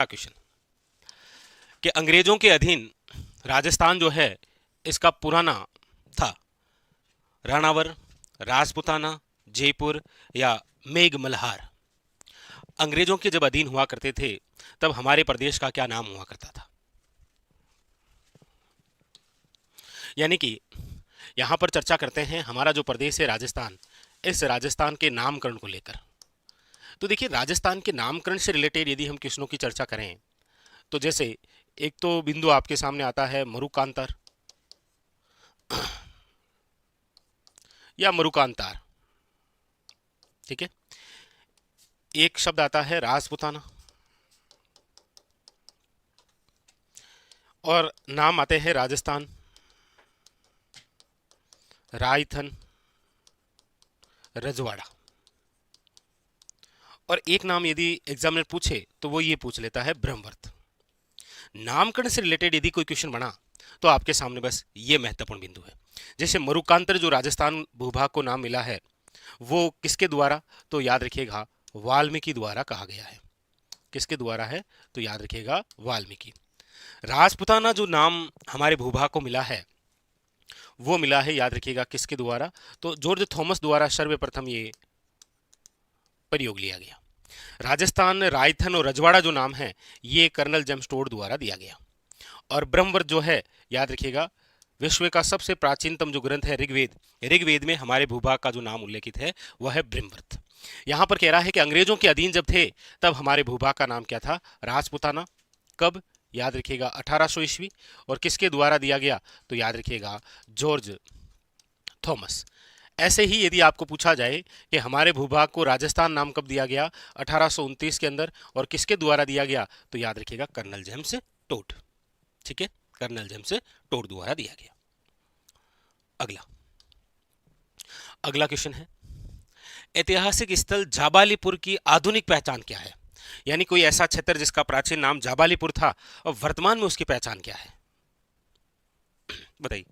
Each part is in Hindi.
क्वेश्चन कि अंग्रेजों के अधीन राजस्थान जो है इसका पुराना था राणावर, राजपुताना, जयपुर या मेघ मल्हार। अंग्रेजों के जब अधीन हुआ करते थे तब हमारे प्रदेश का क्या नाम हुआ करता था। यानी कि यहां पर चर्चा करते हैं हमारा जो प्रदेश है राजस्थान, इस राजस्थान के नामकरण को लेकर। तो देखिए, राजस्थान के नामकरण से रिलेटेड यदि हम क्वेश्चनों की चर्चा करें तो जैसे एक तो बिंदु आपके सामने आता है मरुकांतर या मरुकांतार, ठीक है। एक शब्द आता है राजपुताना और नाम आते हैं राजस्थान, रायथन, रजवाड़ा। और एक नाम यदि एग्जामिनर पूछे तो वो ये पूछ लेता है ब्रह्मवर्त। नामकरण से रिलेटेड यदि कोई क्वेश्चन बना तो आपके सामने बस ये महत्वपूर्ण बिंदु है। जैसे मरुकांतर जो राजस्थान भूभाग को नाम मिला है वो किसके द्वारा, तो याद रखिएगा वाल्मीकि द्वारा कहा गया है। किसके द्वारा है, तो याद रखिएगा वाल्मीकि। राजपुताना जो नाम हमारे भूभाग को मिला है वो मिला है, याद रखिएगा किसके द्वारा, तो जॉर्ज थॉमस द्वारा सर्वप्रथम ये प्रयोग लिया गया। राजस्थान, रायथन और रजवाड़ा जो नाम है ये कर्नल जेम्स टोड द्वारा दिया गया। और ब्रह्मवर्त जो है, याद रखिएगा विश्व का सबसे प्राचीनतम जो ग्रंथ है ऋग्वेद, ऋग्वेद में हमारे भूभाग का जो नाम उल्लेखित है वह है ब्रह्मवर्त। यहां पर कह रहा है कि अंग्रेजों के अधीन जब थे तब हमारे भूभाग का नाम क्या था, राजपुताना। कब, याद रखिएगा 1800 ईस्वी। और किसके द्वारा दिया गया, तो याद रखिएगा जॉर्ज थॉमस। ऐसे ही यदि आपको पूछा जाए कि हमारे भूभाग को राजस्थान नाम कब दिया गया, 1829 के अंदर, और किसके द्वारा दिया गया, तो याद रखिएगा कर्नल जेम्स टोड, ठीक है, कर्नल जेम्स टोड द्वारा दिया गया। अगला अगला क्वेश्चन है ऐतिहासिक स्थल जाबालीपुर की आधुनिक पहचान क्या है। यानी कोई ऐसा क्षेत्र जिसका प्राचीन नाम जाबालीपुर था और वर्तमान में उसकी पहचान क्या है, बताइए।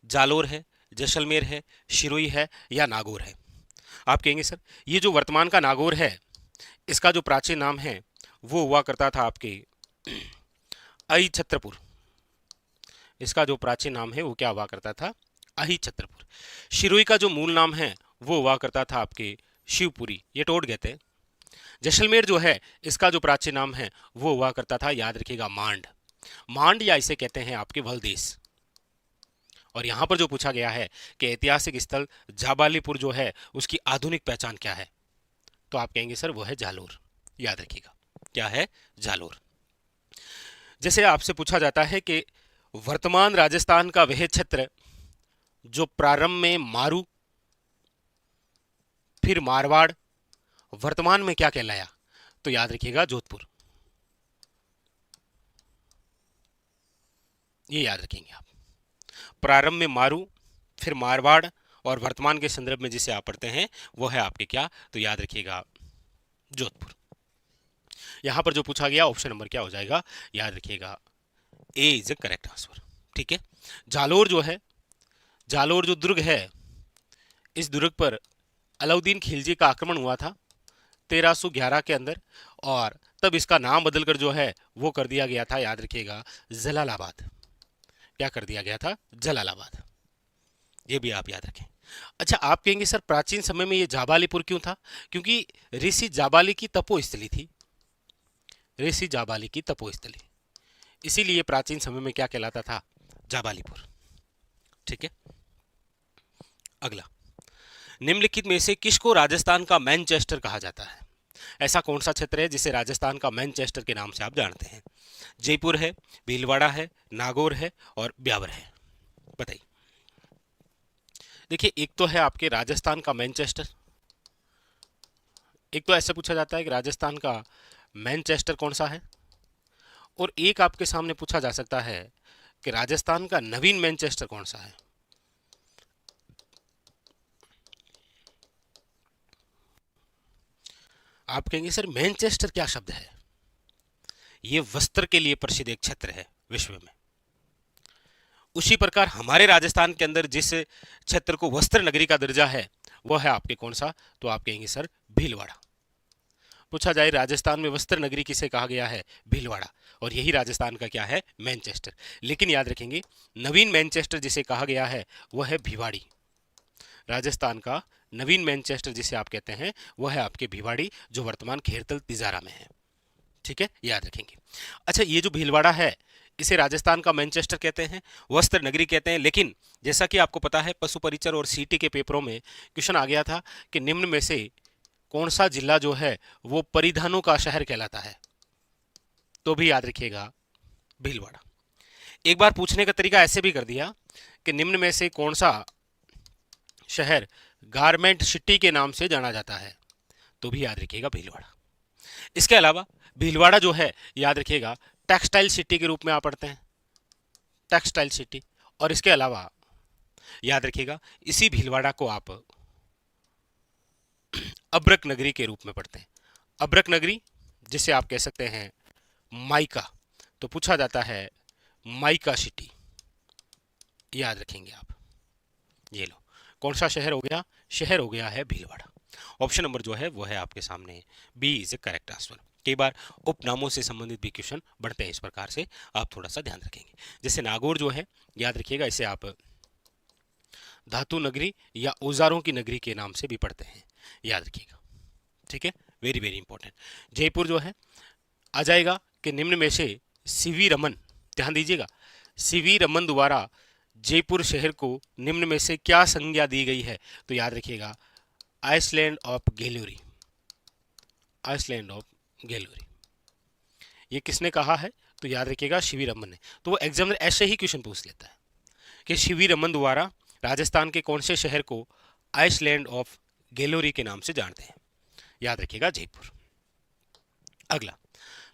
जालोर है, जैसलमेर है, शिरोई है या नागौर है। आप कहेंगे सर ये जो वर्तमान का नागौर है इसका जो प्राचीन नाम है वो हुआ करता था आपके अहि छत्रपुर। इसका जो प्राचीन नाम है वो क्या हुआ करता था, अहि छत्रपुर। शिरोई का जो मूल नाम है वो हुआ करता था आपके शिवपुरी, ये टोड कहते हैं। जैसलमेर जो है इसका जो प्राचीन नाम है वो हुआ करता था, याद रखिएगा मांड। मांड या इसे कहते हैं आपके वलदेश। और यहां पर जो पूछा गया है कि ऐतिहासिक स्थल जाबालीपुर जो है उसकी आधुनिक पहचान क्या है, तो आप कहेंगे सर वो है जालोर। याद रखिएगा क्या है, जालोर। जैसे आपसे पूछा जाता है कि वर्तमान राजस्थान का वह क्षेत्र जो प्रारंभ में मारू फिर मारवाड़ वर्तमान में क्या कहलाया, तो याद रखिएगा जोधपुर। ये याद रखेंगे आप, प्रारंभ में मारू फिर मारवाड़ और वर्तमान के संदर्भ में जिसे आप पढ़ते हैं वो है आपके क्या, तो याद रखिएगा जोधपुर। यहां पर जो पूछा गया ऑप्शन नंबर क्या हो जाएगा, याद रखिएगा ए इज द करेक्ट आंसर, ठीक है। जालोर जो है, जालोर जो दुर्ग है, इस दुर्ग पर अलाउद्दीन खिलजी का आक्रमण हुआ था 1311 के अंदर, और तब इसका नाम बदलकर जो है वो कर दिया गया था, याद रखिएगा जलालाबाद। क्या कर दिया गया था, जलालाबाद। ये भी आप याद रखें। अच्छा, आप कहेंगे सर प्राचीन समय में ये जाबालीपुर क्यों था, क्योंकि ऋषि जाबाली की तपोस्थली थी, ऋषि जाबाली की तपोस्थली, इसीलिए प्राचीन समय में क्या कहलाता था, जाबालीपुर, ठीक है। अगला, निम्नलिखित में से किसको राजस्थान का मैनचेस्टर कहा जाता है। ऐसा कौन सा क्षेत्र है जिसे राजस्थान का मैनचेस्टर के नाम से आप जानते हैं। जयपुर है, भीलवाड़ा है, नागौर है और ब्यावर है, बताइए। देखिए, एक तो है आपके राजस्थान का मैनचेस्टर, एक तो ऐसे पूछा जाता है कि राजस्थान का मैनचेस्टर कौन सा है, और एक आपके सामने पूछा जा सकता है कि राजस्थान का नवीन मैनचेस्टर कौन सा है। आप कहेंगे सर मैनचेस्टर क्या शब्द है, ये वस्त्र के लिए प्रसिद्ध एक क्षेत्र है विश्व में। उसी प्रकार हमारे राजस्थान के अंदर जिस क्षेत्र को वस्त्र नगरी का दर्जा है वो है आपके कौन सा, तो आप कहेंगे सर भीलवाड़ा। पूछा जाए राजस्थान में वस्त्र नगरी किसे कहा गया है, भीलवाड़ा, और यही राजस्थान का क्या है, मैनचेस्टर। लेकिन याद रखेंगे नवीन मैनचेस्टर जिसे कहा गया है वह है भिवाड़ी। राजस्थान का नवीन मैनचेस्टर जिसे आप कहते हैं वह है आपके भिवाड़ी, जो वर्तमान खेरतल तिजारा में है। ठीक है, याद रखेंगे। अच्छा, ये जो भीलवाड़ा है इसे राजस्थान का मैनचेस्टर कहते हैं, वस्त्र नगरी कहते हैं। लेकिन जैसा कि आपको पता है पशु परिचर और सीटी के पेपरों में क्वेश्चन आ गया था कि निम्न में से कौन सा जिला जो है वो परिधानों का शहर कहलाता है, तो भी याद रखिएगा भीलवाड़ा। एक बार पूछने का तरीका ऐसे भी कर दिया कि निम्न में से कौन सा शहर गारमेंट सिटी के नाम से जाना जाता है, तो भी याद रखिएगा भीलवाड़ा। इसके अलावा भीलवाड़ा जो है याद रखिएगा टेक्सटाइल सिटी के रूप में आप पढ़ते हैं, टेक्सटाइल सिटी। और इसके अलावा याद रखिएगा इसी भीलवाड़ा को आप अब्रक नगरी के रूप में पढ़ते हैं, अब्रक नगरी जिसे आप कह सकते हैं माइका, तो पूछा जाता है माइका सिटी, याद रखेंगे आप। ये लो, कौन सा शहर हो गया, शहर हो गया है भीलवाड़ा। ऑप्शन नंबर जो है वो है आपके सामने B is a correct answer. कई बार उपनामों से संबंधित भी क्वेश्चन बढ़ते हैं, इस प्रकार से आप थोड़ा सा ध्यान रखेंगे। जैसे नागौर जो है याद रखिएगा इसे आप धातु नगरी या औजारों की नगरी के नाम से भी पढ़ते हैं, याद रखिएगा। ठीक है, वेरी वेरी इंपॉर्टेंट। जयपुर जो है आ जाएगा कि निम्न में से सीवी रमन, ध्यान दीजिएगा, सीवी रमन द्वारा जयपुर शहर को निम्न में से क्या संज्ञा दी गई है, तो याद रखिएगा आइसलैंड ऑफ गैलोरी, आइसलैंड ऑफ गैलोरी। ये किसने कहा है, तो याद रखिएगा सीवी रमन ने। तो वो एग्जामिनर ऐसे ही क्वेश्चन पूछ लेता है कि सीवी रमन द्वारा राजस्थान के कौन से शहर को आइसलैंड ऑफ गैलोरी के नाम से जानते हैं, याद रखिएगा जयपुर। अगला,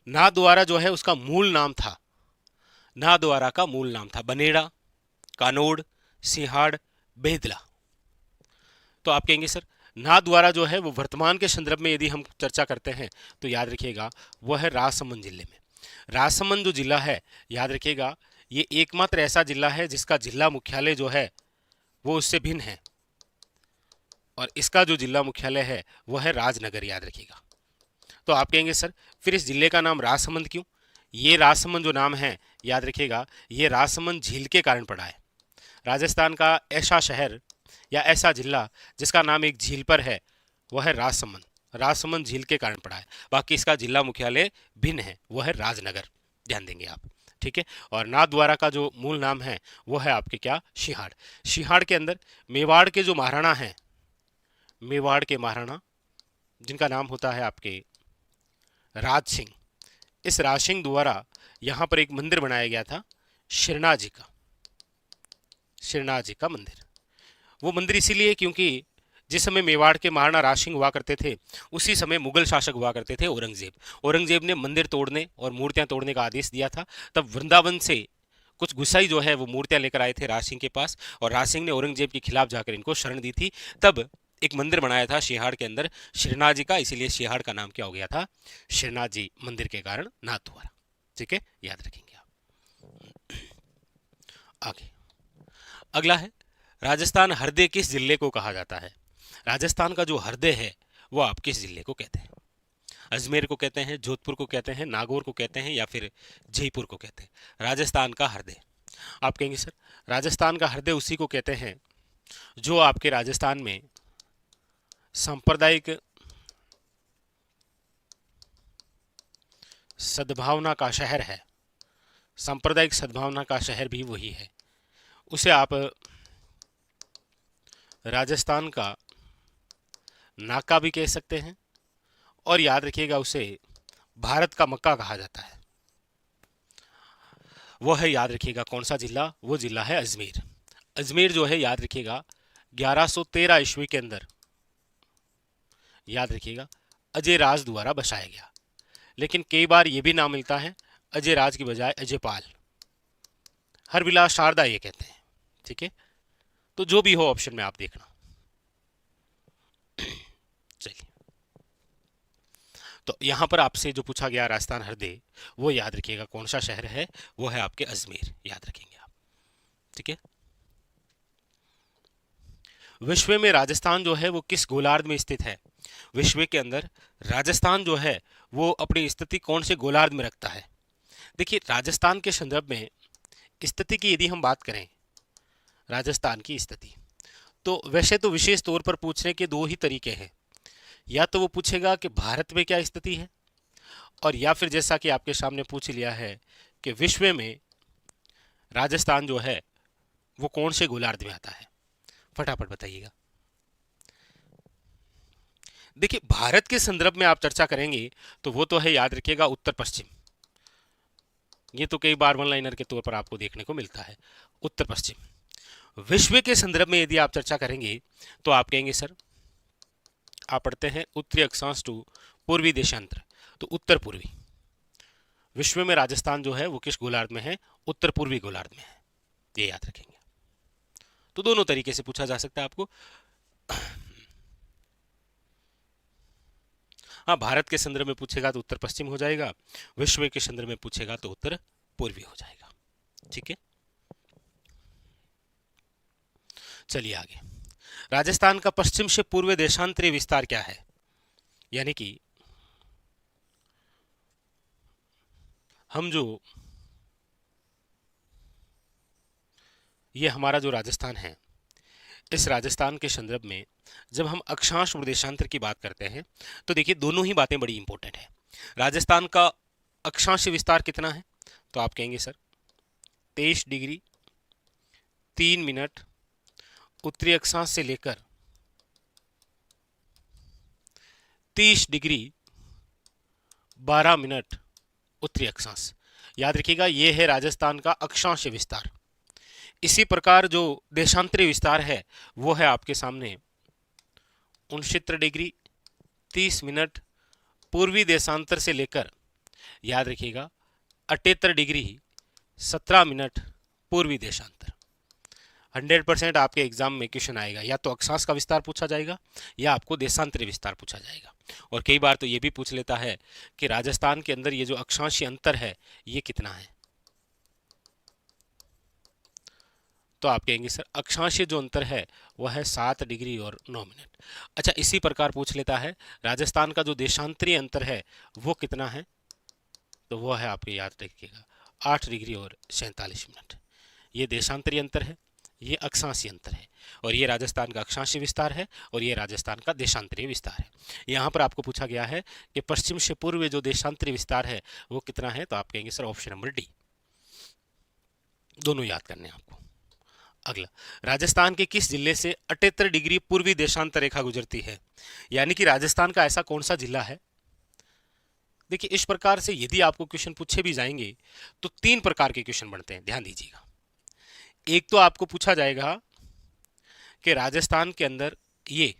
नाथद्वारा जो है उसका मूल नाम था, नाथद्वारा का मूल नाम था बनेड़ा, कानोड़, सिंहाड़, बेहदला। तो आप कहेंगे सर नाथद्वारा जो है वो वर्तमान के संदर्भ में यदि हम चर्चा करते हैं तो याद रखिएगा वह है राजसमंद जिले में। राजसमंद जो जिला है याद रखिएगा ये एकमात्र ऐसा जिला है जिसका जिला मुख्यालय जो है वो उससे भिन्न है, और इसका जो जिला मुख्यालय है वह है राजनगर, याद रखिएगा। तो आप कहेंगे सर फिर इस जिले का नाम राजसमंद क्यों, ये राजसमंद जो नाम है याद रखिएगा ये राजसमंद झील के कारण पड़ा है। राजस्थान का ऐसा शहर या ऐसा जिला जिसका नाम एक झील पर है वह है राजसमंद, राजसमंद झील के कारण पड़ा है। बाकी इसका जिला मुख्यालय भिन्न है, वह है राजनगर, ध्यान देंगे आप। ठीक है, और नाथद्वारा का जो मूल नाम है वो है आपके क्या, सिंहाड़। सिंहाड़ के अंदर मेवाड़ के जो महाराणा हैं, मेवाड़ के महाराणा जिनका नाम होता है आपके राज सिंह, इस राज सिंह द्वारा यहाँ पर एक मंदिर बनाया गया था श्रीनाथ जी का, श्रीनाथ जी का मंदिर। वो मंदिर इसीलिए क्योंकि जिस समय मेवाड़ के महाराणा राज सिंह हुआ करते थे उसी समय मुगल शासक हुआ करते थे औरंगजेब। औरंगजेब ने मंदिर तोड़ने और मूर्तियां तोड़ने का आदेश दिया था। तब वृंदावन से कुछ गुसाई जो है वो मूर्तियां लेकर आए थे राज सिंह के पास, और राज सिंह ने औरंगजेब के खिलाफ जाकर इनको शरण दी थी। तब एक मंदिर बनाया था सिंहाड़ के अंदर श्रीनाथ जी का, इसीलिए सिंहाड़ का नाम क्या हो गया था, श्रीनाथ जी मंदिर के कारण नाथद्वारा। ठीक है, याद रखेंगे आप। आगे अगला है राजस्थान हृदय किस जिले को कहा जाता है। राजस्थान का जो हृदय है वो आप किस जिले को कहते हैं, अजमेर को कहते हैं, जोधपुर को कहते हैं, नागौर को कहते हैं, या फिर जयपुर को कहते हैं। राजस्थान का हृदय, आप कहेंगे सर राजस्थान का हृदय उसी को कहते हैं जो आपके राजस्थान में सांप्रदायिक सद्भावना का शहर है, सांप्रदायिक सद्भावना का शहर भी वही है। उसे आप राजस्थान का नाका भी कह सकते हैं, और याद रखिएगा उसे भारत का मक्का कहा जाता है। वो है याद रखिएगा कौन सा जिला, वो जिला है अजमेर। अजमेर जो है याद रखिएगा 1113 ईस्वी के अंदर याद रखिएगा अजय राज द्वारा बसाया गया, लेकिन कई बार ये भी नाम मिलता है अजय राज की बजाय अजयपाल, हरविलास शारदा ये कहते हैं। ठीक है, तो जो भी हो ऑप्शन में आप देखना। चलिए, तो यहां पर आपसे जो पूछा गया राजस्थान हृदय, वो याद रखिएगा कौन सा शहर है, वो है आपके अजमेर, याद रखेंगे आप। ठीक है, विश्व में राजस्थान जो है वो किस गोलार्ध में स्थित है, विश्व के अंदर राजस्थान जो है वो अपनी स्थिति कौन से गोलार्ध में रखता है? देखिए, राजस्थान के संदर्भ में स्थिति की यदि हम बात करें, राजस्थान की स्थिति, तो वैसे तो विशेष तौर पर पूछने के दो ही तरीके हैं। या तो वो पूछेगा कि भारत में क्या स्थिति है, और या फिर जैसा कि आपके सामने पूछ लिया है कि विश्व में राजस्थान जो है वो कौन से गोलार्ध में आता है। फटाफट बताइएगा। देखिए, भारत के संदर्भ में आप चर्चा करेंगे तो वो तो है, याद रखिएगा, उत्तर पश्चिम। ये तो कई बार वन लाइनर के तौर पर आपको देखने को मिलता है, उत्तर पश्चिम। विश्व के संदर्भ में यदि आप चर्चा करेंगे तो आप कहेंगे सर, आप पढ़ते हैं उत्तरी अक्षांश टू पूर्वी देशांतर, तो उत्तर पूर्वी। विश्व में राजस्थान जो है वो किस गोलार्ध में है? उत्तर पूर्वी गोलार्ध में है, ये याद रखेंगे। तो दोनों तरीके से पूछा जा सकता है आपको। हाँ, भारत के संदर्भ में पूछेगा तो उत्तर पश्चिम हो जाएगा, विश्व के संदर्भ में पूछेगा तो उत्तर पूर्वी हो जाएगा। ठीक है, चलिए आगे। राजस्थान का पश्चिम से पूर्व देशांतरीय विस्तार क्या है? यानी कि हम जो ये हमारा जो राजस्थान है, इस राजस्थान के संदर्भ में जब हम अक्षांश और देशांतर की बात करते हैं तो देखिए दोनों ही बातें बड़ी इंपॉर्टेंट है। राजस्थान का अक्षांश विस्तार कितना है? तो आप कहेंगे सर 23 डिग्री 3 मिनट उत्तरी अक्षांश से लेकर 30 डिग्री 12 मिनट उत्तरी अक्षांश। याद रखिएगा, ये है राजस्थान का अक्षांश विस्तार। इसी प्रकार जो देशांतरीय विस्तार है वो है आपके सामने 69 डिग्री 30 मिनट पूर्वी देशांतर से लेकर, याद रखिएगा, 78 डिग्री 17 मिनट पूर्वी देशांतर। 100% आपके एग्जाम में क्वेश्चन आएगा, या तो अक्षांश का विस्तार पूछा जाएगा या आपको देशांतरीय विस्तार पूछा जाएगा। और कई बार तो ये भी पूछ लेता है कि राजस्थान के अंदर ये जो अक्षांशीय अंतर है ये कितना है। तो आप कहेंगे सर अक्षांशीय जो अंतर है वह है 7 डिग्री और 9 मिनट। अच्छा, इसी प्रकार पूछ लेता है राजस्थान का जो देशांतरीय अंतर है वो कितना है? तो वो है, आपके याद रखिएगा, 8 डिग्री और 47 मिनट। ये देशांतरीय अंतर है, ये अक्षांशीय अंतर है, और ये राजस्थान का अक्षांशीय विस्तार है और ये राजस्थान का देशांतरीय विस्तार है। यहाँ पर आपको पूछा गया है कि पश्चिम से पूर्व जो देशांतरीय विस्तार है वो कितना है? तो आप कहेंगे सर ऑप्शन नंबर डी। दोनों याद करने हैं आपको। अगला, राजस्थान के किस जिले से 78 डिग्री पूर्वी देशांतर रेखा गुजरती है? यानी कि राजस्थान का ऐसा कौन सा जिला है? देखिए, इस प्रकार से यदि आपको क्वेश्चन पूछे भी जाएंगे तो 3 प्रकार के क्वेश्चन बनते हैं, ध्यान दीजिएगा। एक तो आपको पूछा जाएगा कि राजस्थान के अंदर ये,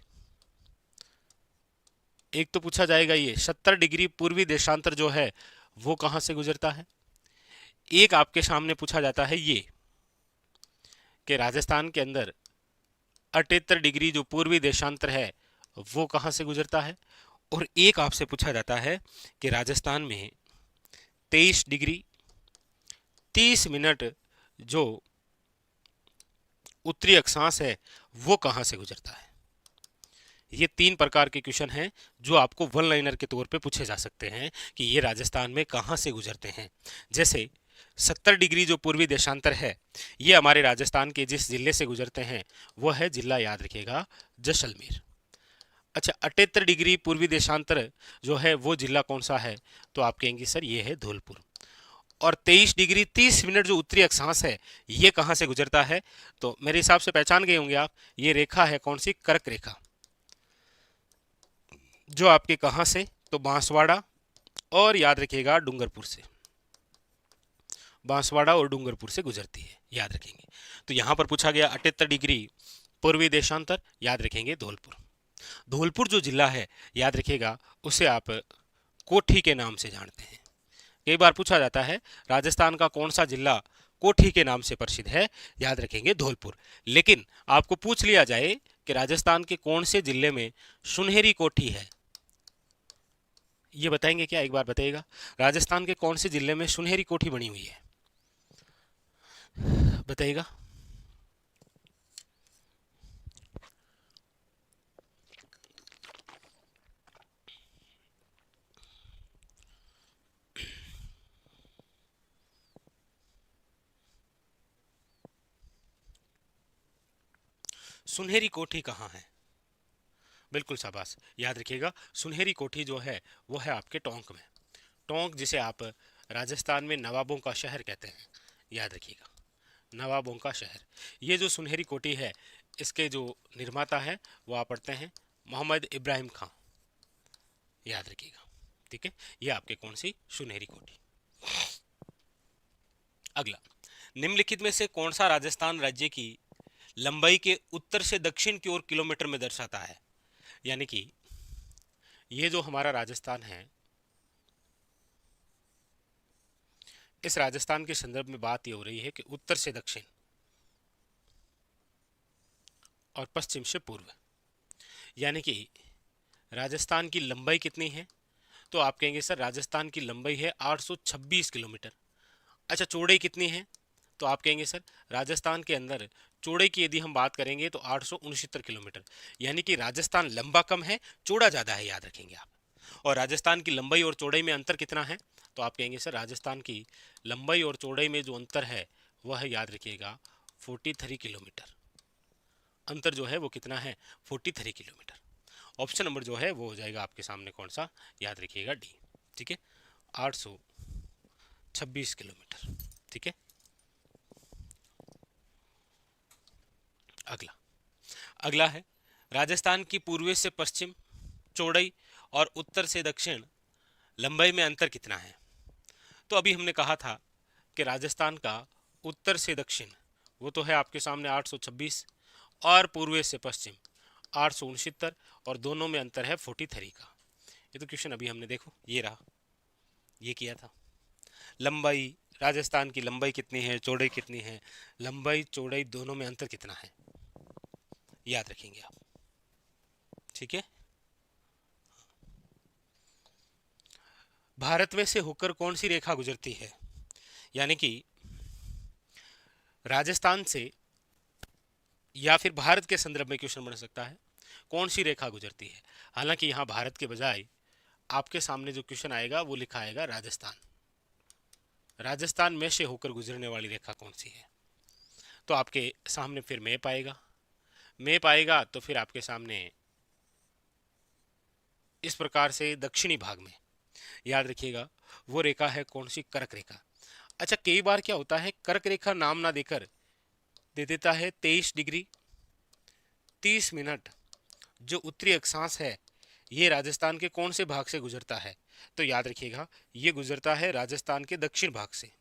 एक तो पूछा जाएगा ये 70 डिग्री पूर्वी देशांतर जो है वो कहां से गुजरता है। एक आपके सामने पूछा जाता है ये कि राजस्थान के अंदर 78 डिग्री जो पूर्वी देशांतर है वो कहां से गुजरता है। और एक आपसे पूछा जाता है कि राजस्थान में 23 डिग्री 30 मिनट जो उत्तरी अक्षांश है वो कहां से गुजरता है। ये 3 प्रकार के क्वेश्चन हैं जो आपको वन लाइनर के तौर पे पूछे जा सकते हैं कि ये राजस्थान में कहां से गुजरते हैं। जैसे 70 डिग्री जो पूर्वी देशांतर है ये हमारे राजस्थान के जिस जिले से गुजरते हैं वो है जिला, याद रखिएगा, जैसलमेर। अच्छा, 78 डिग्री पूर्वी देशांतर जो है वो जिला कौन सा है? तो आप कहेंगे सर ये है धौलपुर। और 23 डिग्री 30 मिनट जो उत्तरी अक्षांश है ये कहां से गुजरता है? तो मेरे हिसाब से पहचान गए होंगे आप, ये रेखा है कौन सी? कर्क रेखा, जो आपके कहां से? तो बांसवाड़ा और याद रखिएगा डूंगरपुर से, बांसवाड़ा और डूंगरपुर से गुजरती है, याद रखेंगे। तो यहां पर पूछा गया 78 डिग्री पूर्वी देशांतर, याद रखेंगे धौलपुर। धौलपुर जो जिला है याद रखिएगा उसे आप कोठी के नाम से जानते हैं। कई बार पूछा जाता है राजस्थान का कौन सा जिला कोठी के नाम से प्रसिद्ध है, याद रखेंगे धौलपुर। लेकिन आपको पूछ लिया जाए कि राजस्थान के कौन से जिले में सुनहरी कोठी है, ये बताएंगे क्या? एक बार बताइएगा, राजस्थान के कौन से जिले में सुनहरी कोठी बनी हुई है, बताइएगा। सुनहरी कोठी कहाँ है? बिल्कुल शाबाश, याद रखिएगा सुनहरी कोठी जो है वो है आपके टोंक में। टोंक जिसे आप राजस्थान में नवाबों का शहर कहते हैं, याद रखिएगा नवाबों का शहर। ये जो सुनहरी कोठी है इसके जो निर्माता है वो आप पढ़ते हैं मोहम्मद इब्राहिम खां, याद रखिएगा। ठीक है, ये आपके कौन सी सुनहरी कोठी। अगला, निम्नलिखित में से कौन सा राजस्थान राज्य की लंबाई के उत्तर से दक्षिण की ओर किलोमीटर में दर्शाता है? यानी कि ये जो हमारा राजस्थान है, इस राजस्थान के संदर्भ में बात ये हो रही है कि उत्तर से दक्षिण और पश्चिम से पूर्व, यानी कि राजस्थान की लंबाई कितनी है? तो आप कहेंगे सर राजस्थान की लंबाई है 826 किलोमीटर। अच्छा, चौड़ाई कितनी है? तो आप कहेंगे सर राजस्थान के अंदर चौड़ाई की यदि हम बात करेंगे तो 869 किलोमीटर, यानी कि राजस्थान लंबा कम है, चौड़ा ज़्यादा है, याद रखेंगे आप। और राजस्थान की लंबाई और चौड़ाई में अंतर कितना है? तो आप कहेंगे सर राजस्थान की लंबाई और चौड़ाई में जो अंतर है वह है, याद रखिएगा 43 किलोमीटर। अंतर जो है वो कितना है? 43 किलोमीटर। ऑप्शन नंबर जो है वो हो जाएगा आपके सामने कौन सा? याद रखिएगा डी। ठीक है, 826 किलोमीटर। ठीक है, अगला अगला है राजस्थान की पूर्वी से पश्चिम चौड़ाई और उत्तर से दक्षिण लंबाई में अंतर कितना है? तो अभी हमने कहा था कि राजस्थान का उत्तर से दक्षिण वो तो है आपके सामने 826 और पूर्वी से पश्चिम 869 और दोनों में अंतर है 43 का। ये तो क्वेश्चन अभी हमने देखो ये रहा, ये किया था। लंबाई, राजस्थान की लंबाई कितनी है, चौड़ाई कितनी है, लंबाई चौड़ाई दोनों में अंतर कितना है, याद रखेंगे आप। ठीक है, भारत में से होकर कौन सी रेखा गुजरती है? यानी कि राजस्थान से या फिर भारत के संदर्भ में क्वेश्चन बन सकता है, कौन सी रेखा गुजरती है। हालांकि यहाँ भारत के बजाय आपके सामने जो क्वेश्चन आएगा वो लिखा आएगा राजस्थान। राजस्थान में से होकर गुजरने वाली रेखा कौन सी है? तो आपके सामने फिर मैप आएगा, मैप आएगा तो फिर आपके सामने इस प्रकार से दक्षिणी भाग में, याद रखिएगा वो रेखा है कौन सी? कर्क रेखा। अच्छा, कई बार क्या होता है कर्क रेखा नाम ना देकर दे देता है 23 डिग्री 30 मिनट। जो उत्तरी अक्षांश है ये राजस्थान के कौन से भाग से गुजरता है? तो याद रखिएगा ये गुजरता है राजस्थान के दक्षिण भाग से।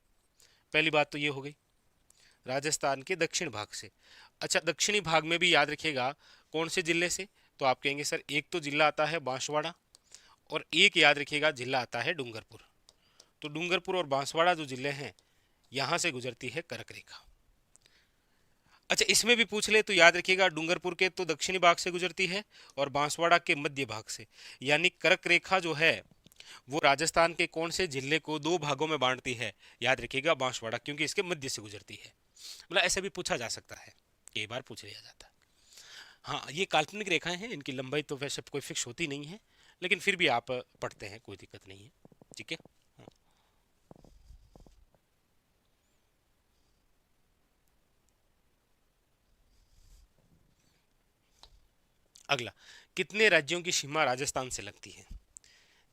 पहली बात तो ये हो गई, राजस्थान के दक्षिण भाग से। अच्छा, दक्षिणी भाग में भी याद रखिएगा कौन से जिले से? तो आप कहेंगे सर एक तो जिला आता है बांसवाड़ा और एक याद रखिएगा जिला आता है डूंगरपुर। तो डूंगरपुर और बांसवाड़ा जो जिले हैं यहाँ से गुजरती है कर्क रेखा। अच्छा, इसमें भी पूछ ले तो याद रखिएगा डूंगरपुर के तो दक्षिणी भाग से गुजरती है और बांसवाड़ा के मध्य भाग से, यानी कर्क रेखा जो है वो राजस्थान के कौन से जिले को दो भागों में बांटती है? याद रखिएगा बांसवाड़ा, क्योंकि इसके मध्य से गुजरती है। मतलब ऐसे भी पूछा जा सकता है, कई बार पूछ लिया जाता है। हाँ, ये काल्पनिक रेखाएं हैं, इनकी लंबाई तो वैसे कोई फिक्स होती नहीं है, लेकिन फिर भी आप पढ़ते हैं, कोई दिक्कत नहीं है। ठीक है, हाँ। अगला, कितने राज्यों की सीमा राजस्थान से लगती है?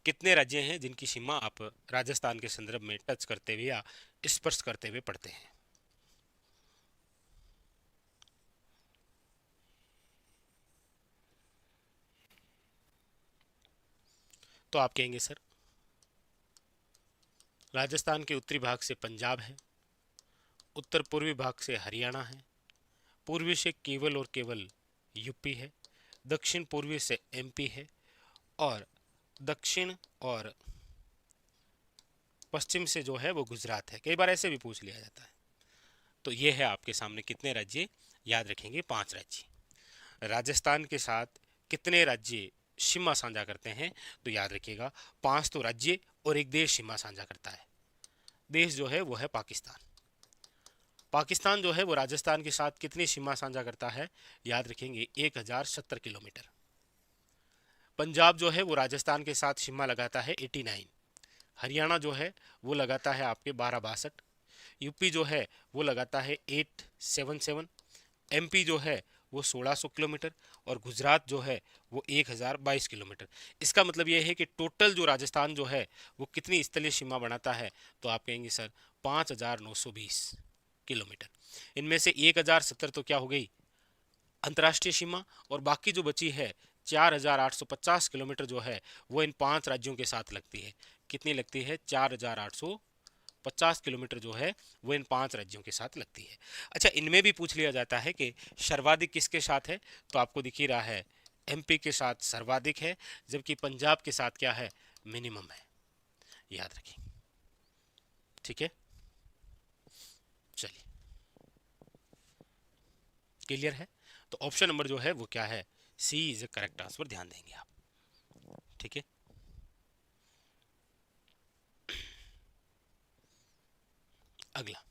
कितने राज्य हैं जिनकी सीमा आप राजस्थान के संदर्भ में टच करते हुए या स्पर्श करते हुए पढ़ते हैं? तो आप कहेंगे सर राजस्थान के उत्तरी भाग से पंजाब है, उत्तर पूर्वी भाग से हरियाणा है, पूर्वी से केवल और केवल यूपी है, दक्षिण पूर्वी से एमपी है और दक्षिण और पश्चिम से जो है वो गुजरात है। कई बार ऐसे भी पूछ लिया जाता है। तो ये है आपके सामने कितने राज्य, याद रखेंगे 5 राज्य। राजस्थान के साथ कितने राज्य सीमा साझा करते हैं? तो याद रखिएगा 5 तो राज्य और एक देश सीमा साझा करता है। देश जो है वो है पाकिस्तान। पाकिस्तान जो है वो राजस्थान के साथ कितनी सीमा साझा करता है? याद रखेंगे 1070 किलोमीटर। पंजाब जो है वो राजस्थान के साथ सीमा लगाता है 89। हरियाणा जो है वो लगाता है आपके 1262। यूपी जो है वो लगाता है 877। एमपी जो है वो 1600 किलोमीटर और गुजरात जो है वो 1022 किलोमीटर। इसका मतलब ये है कि टोटल जो राजस्थान जो है वो कितनी स्थलीय सीमा बनाता है, तो आप कहेंगे सर 5920 किलोमीटर। इनमें से 1070 तो क्या हो गई अंतर्राष्ट्रीय सीमा, और बाकी जो बची है 4850 किलोमीटर जो है वो इन 5 राज्यों के साथ लगती है। कितनी लगती है? 4850 किलोमीटर जो है वो इन 5 राज्यों के साथ लगती है। अच्छा, इनमें भी पूछ लिया जाता है कि सर्वाधिक किसके साथ है, तो आपको दिख ही रहा है एमपी के साथ सर्वाधिक है, जबकि पंजाब के साथ क्या है? मिनिमम है। याद रखें, ठीक है। चलिए, क्लियर है? तो ऑप्शन नंबर जो है वो क्या है? सी इज ए करेक्ट आंसर, ध्यान देंगे आप, ठीक है। अगला,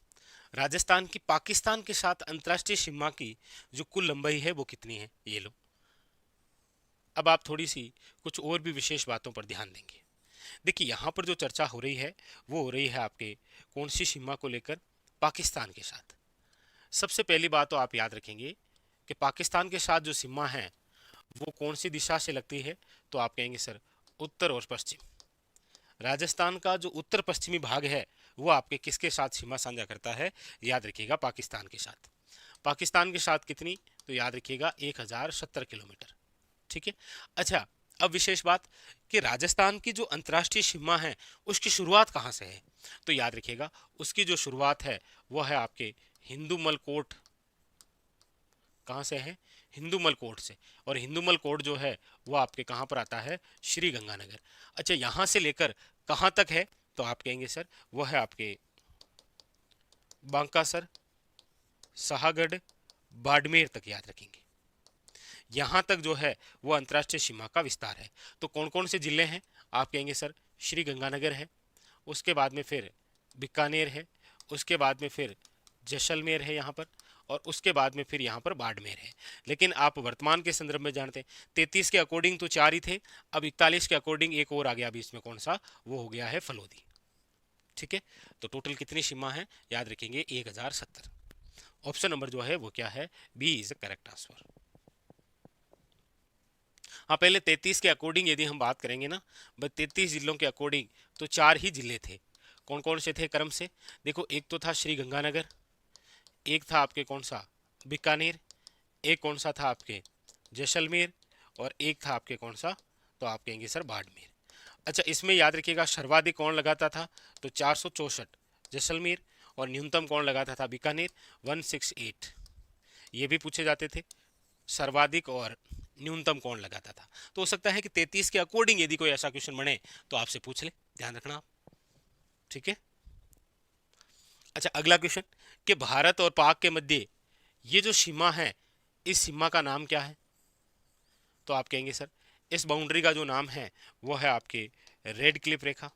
राजस्थान की पाकिस्तान के साथ अंतर्राष्ट्रीय सीमा की जो कुल लंबाई है वो कितनी है? ये लो। अब आप थोड़ी सी कुछ और भी विशेष बातों पर ध्यान देंगे। देखिए, यहाँ पर जो चर्चा हो रही है वो हो रही है आपके कौन सी सीमा को लेकर? पाकिस्तान के साथ। सबसे पहली बात तो आप याद रखेंगे कि पाकिस्तान के साथ जो सीमा है वो कौन सी दिशा से लगती है, तो आप कहेंगे सर उत्तर और पश्चिम। राजस्थान का जो उत्तर पश्चिमी भाग है वो आपके किसके साथ सीमा साझा करता है? याद रखिएगा, पाकिस्तान के साथ। पाकिस्तान के साथ कितनी? तो याद रखिएगा 1070 किलोमीटर, ठीक है। अच्छा, अब विशेष बात कि राजस्थान की जो अंतर्राष्ट्रीय सीमा है उसकी शुरुआत कहाँ से है? तो याद रखिएगा, उसकी जो शुरुआत है वो है आपके हिंदूमल कोट। कहाँ से है? हिंदूमल कोट से। और हिंदूमल कोट जो है वो आपके कहाँ पर आता है? श्री गंगानगर। अच्छा, यहाँ से लेकर कहाँ तक है? तो आप कहेंगे सर वो है आपके बांकासर, शाहगढ़, बाड़मेर तक। याद रखेंगे, यहाँ तक जो है वो अंतर्राष्ट्रीय सीमा का विस्तार है। तो कौन कौन से जिले हैं? आप कहेंगे सर श्री गंगानगर है, उसके बाद में फिर बीकानेर है, उसके बाद में फिर जैसलमेर है यहाँ पर, और उसके बाद में फिर यहाँ पर बाड़मेर है। लेकिन आप वर्तमान के संदर्भ में जानते हैं 33 के अकॉर्डिंग तो 4 ही थे, अब 41 के अकॉर्डिंग एक और आ गया अभी इसमें। कौन सा? वो हो गया है फलोदी, ठीक है। तो टोटल कितनी सीमा है? याद रखेंगे 1070। ऑप्शन नंबर जो है वो क्या है? B is correct answer. हाँ, पहले 33 के अकॉर्डिंग यदि हम बात करेंगे ना, बस 33 जिलों के अकॉर्डिंग तो 4 ही जिले थे। कौन कौन से थे क्रम से? देखो, एक तो था श्री गंगानगर, एक था आपके कौन सा? बीकानेर, एक कौन सा था आपके? जैसलमेर, और एक था आपके कौन सा? तो आप कहेंगे सर बाड़मेर। अच्छा, इसमें याद रखिएगा सर्वाधिक कौन लगाता था? तो 464 जैसलमेर, और न्यूनतम कौन लगाता था? बीकानेर 168। ये भी पूछे जाते थे, सर्वाधिक और न्यूनतम कौन लगाता था। तो हो सकता है कि 33 के अकॉर्डिंग यदि कोई ऐसा क्वेश्चन बने तो आपसे पूछ ले, ध्यान रखना आप, ठीक है। अच्छा, अगला क्वेश्चन कि भारत और पाक के मध्य ये जो सीमा है इस सीमा का नाम क्या है? तो आप कहेंगे सर इस बाउंड्री का जो नाम है वो है आपके रेड क्लिफ रेखा।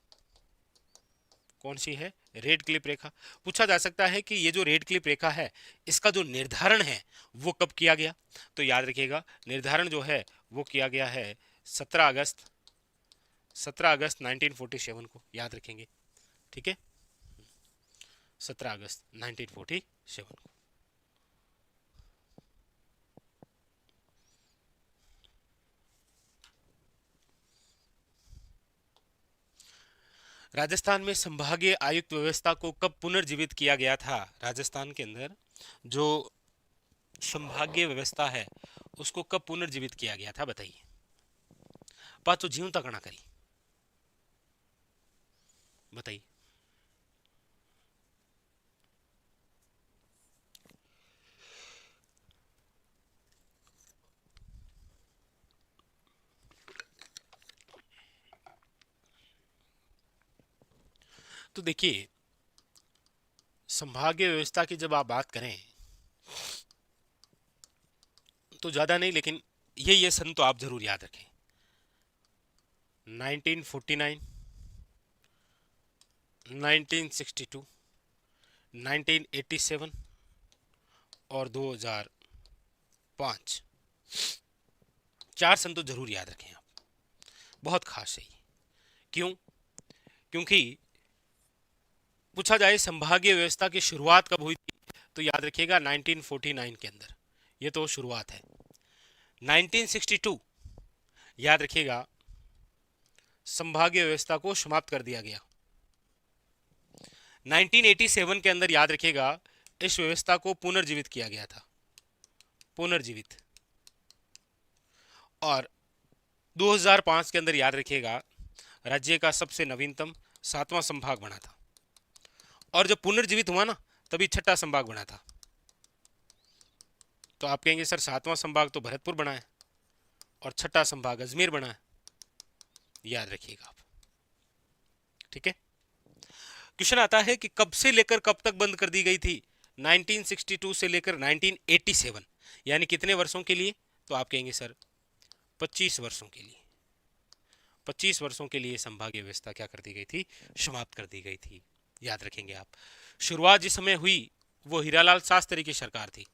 कौन सी है? रेड क्लिप रेखा। पूछा जा सकता है कि ये जो रेड क्लिप रेखा है इसका जो निर्धारण है वो कब किया गया? तो याद रखिएगा, निर्धारण जो है वो किया गया है 17 अगस्त 1947 को। याद रखेंगे, ठीक है, 17 अगस्त 1947 को। राजस्थान में संभागीय आयुक्त व्यवस्था को कब पुनर्जीवित किया गया था? राजस्थान के अंदर जो संभागीय व्यवस्था है उसको कब पुनर्जीवित किया गया था? बताइए। पाचो जीवता कणा करी, बताइए। तो देखिए, संभागीय व्यवस्था की जब आप बात करें तो ज़्यादा नहीं, लेकिन ये सन तो आप जरूर याद रखें। 1949, 1962, 1987 और 2005। 4 सन तो जरूर याद रखें आप, बहुत खास है ये। क्यों? क्योंकि पूछा जाए संभागीय व्यवस्था की शुरुआत कब हुई थी, तो याद रखिएगा 1949 के अंदर। ये तो शुरुआत है। 1962 याद रखिएगा, संभागीय व्यवस्था को समाप्त कर दिया गया। 1987 के अंदर याद रखिएगा, इस व्यवस्था को पुनर्जीवित किया गया था, पुनर्जीवित। और 2005 के अंदर याद रखिएगा, राज्य का सबसे नवीनतम 7वां संभाग बना था। और जब पुनर्जीवित हुआ ना, तभी 6ठा संभाग बना था। तो आप कहेंगे सर 7वां संभाग तो भरतपुर बना है और 6ठा संभाग अजमेर बना है, याद रखिएगा आप। ठीक है। क्वेश्चन आता है कि कब से लेकर कब तक बंद कर दी गई थी? 1962 से लेकर 1987, यानी कितने वर्षों के लिए? तो आप कहेंगे सर 25 वर्षों के लिए। 25 वर्षों के लिए संभागीय व्यवस्था क्या कर दी गई थी? समाप्त कर दी गई थी, याद रखेंगे आप। शुरुआत जिस समय हुई वो हीरालाल शास्त्री की सरकार थी।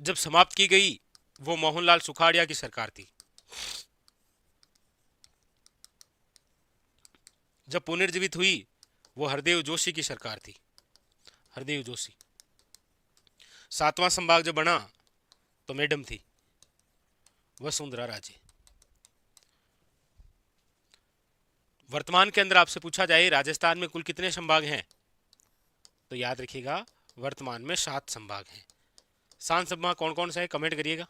जब समाप्त की गई वो मोहनलाल सुखाड़िया की सरकार थी। जब पुनर्जीवित हुई वो हरदेव जोशी की सरकार थी, हरदेव जोशी। 7वां संभाग जब बना तो मैडम थी वसुंधरा राजे। वर्तमान के अंदर आपसे पूछा जाए राजस्थान में कुल कितने संभाग हैं, तो याद रखिएगा वर्तमान में 7 संभाग हैं। 7 संभाग कौन कौन सा है, कमेंट करिएगा।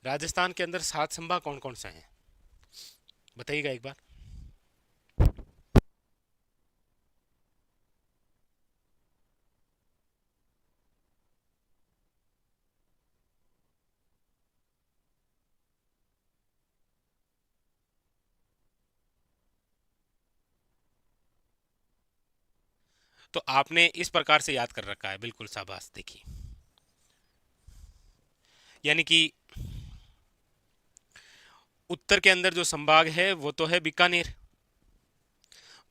राजस्थान के अंदर 7 संभाग कौन कौन सा है, बताइएगा एक बार। तो आपने इस प्रकार से याद कर रखा है, बिल्कुल शाबाश। देखिए, यानी कि उत्तर के अंदर जो संभाग है वो तो है बीकानेर,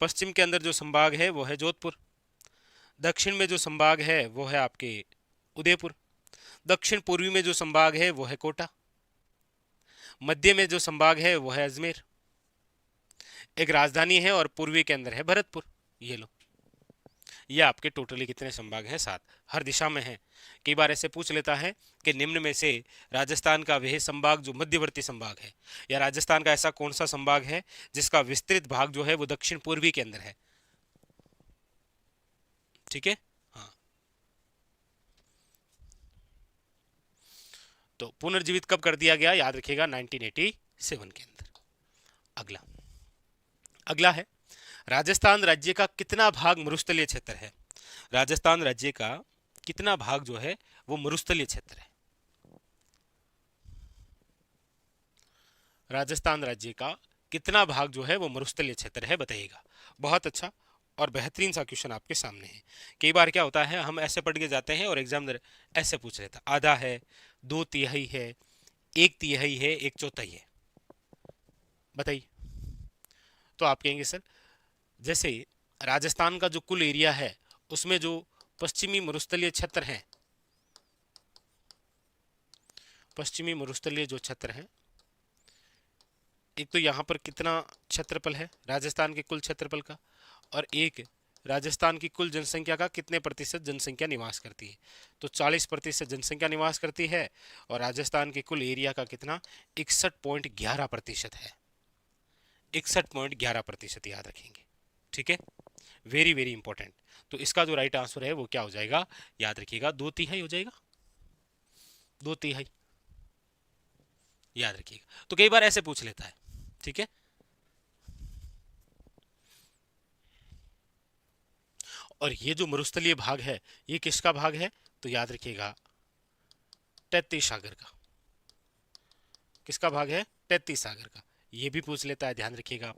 पश्चिम के अंदर जो संभाग है वो है जोधपुर, दक्षिण में जो संभाग है वो है आपके उदयपुर, दक्षिण पूर्वी में जो संभाग है वो है कोटा, मध्य में जो संभाग है वो है अजमेर, एक राजधानी है और पूर्वी के अंदर है भरतपुर। ये लो, ये आपके टोटली कितने संभाग हैं? 7। हर दिशा में है। कई बार ऐसे पूछ लेता है कि निम्न में से राजस्थान का वह संभाग जो मध्यवर्ती संभाग है, या राजस्थान का ऐसा कौन सा संभाग है जिसका विस्तृत भाग जो है वो दक्षिण पूर्वी के अंदर है। ठीक है, हाँ। तो पुनर्जीवित कब कर दिया गया? याद रखिएगा 1987 के अंदर। अगला अगला है, राजस्थान राज्य का कितना भाग मरुस्थलीय क्षेत्र है? राजस्थान राज्य का कितना भाग जो है वो मरुस्थलीय क्षेत्र है? राजस्थान राज्य का कितना भाग जो है वो मरुस्थलीय क्षेत्र है, बताइएगा। बहुत अच्छा और बेहतरीन सा क्वेश्चन आपके सामने है। कई बार क्या होता है, हम ऐसे पढ़ के जाते हैं और एग्जामिनर ऐसे पूछ लेता, आधा है, 2/3 है, 1/3 है, 1/4 है, बताइए। तो आप कहेंगे सर जैसे राजस्थान का जो कुल एरिया है उसमें जो पश्चिमी मरुस्थलीय क्षेत्र है, पश्चिमी मरुस्थलीय जो क्षेत्र है, एक तो यहाँ पर कितना क्षेत्रफल है राजस्थान के कुल क्षेत्रफल का, और एक राजस्थान की कुल जनसंख्या का कितने प्रतिशत जनसंख्या निवास करती है। तो 40% जनसंख्या निवास करती है और राजस्थान के कुल एरिया का कितना? 61.11% है। 61.11% याद रखेंगे। ठीक है, वेरी वेरी इंपॉर्टेंट। तो इसका जो राइट आंसर है वो क्या हो जाएगा? याद रखिएगा 2/3 हो जाएगा, 2/3 याद रखिएगा। तो कई बार ऐसे पूछ लेता है। ठीक है, और ये जो मरुस्थलीय भाग है ये किसका भाग है? तो याद रखिएगा 33 सागर का। किसका भाग है? 33 सागर का। ये भी पूछ लेता है, ध्यान रखिएगा आप।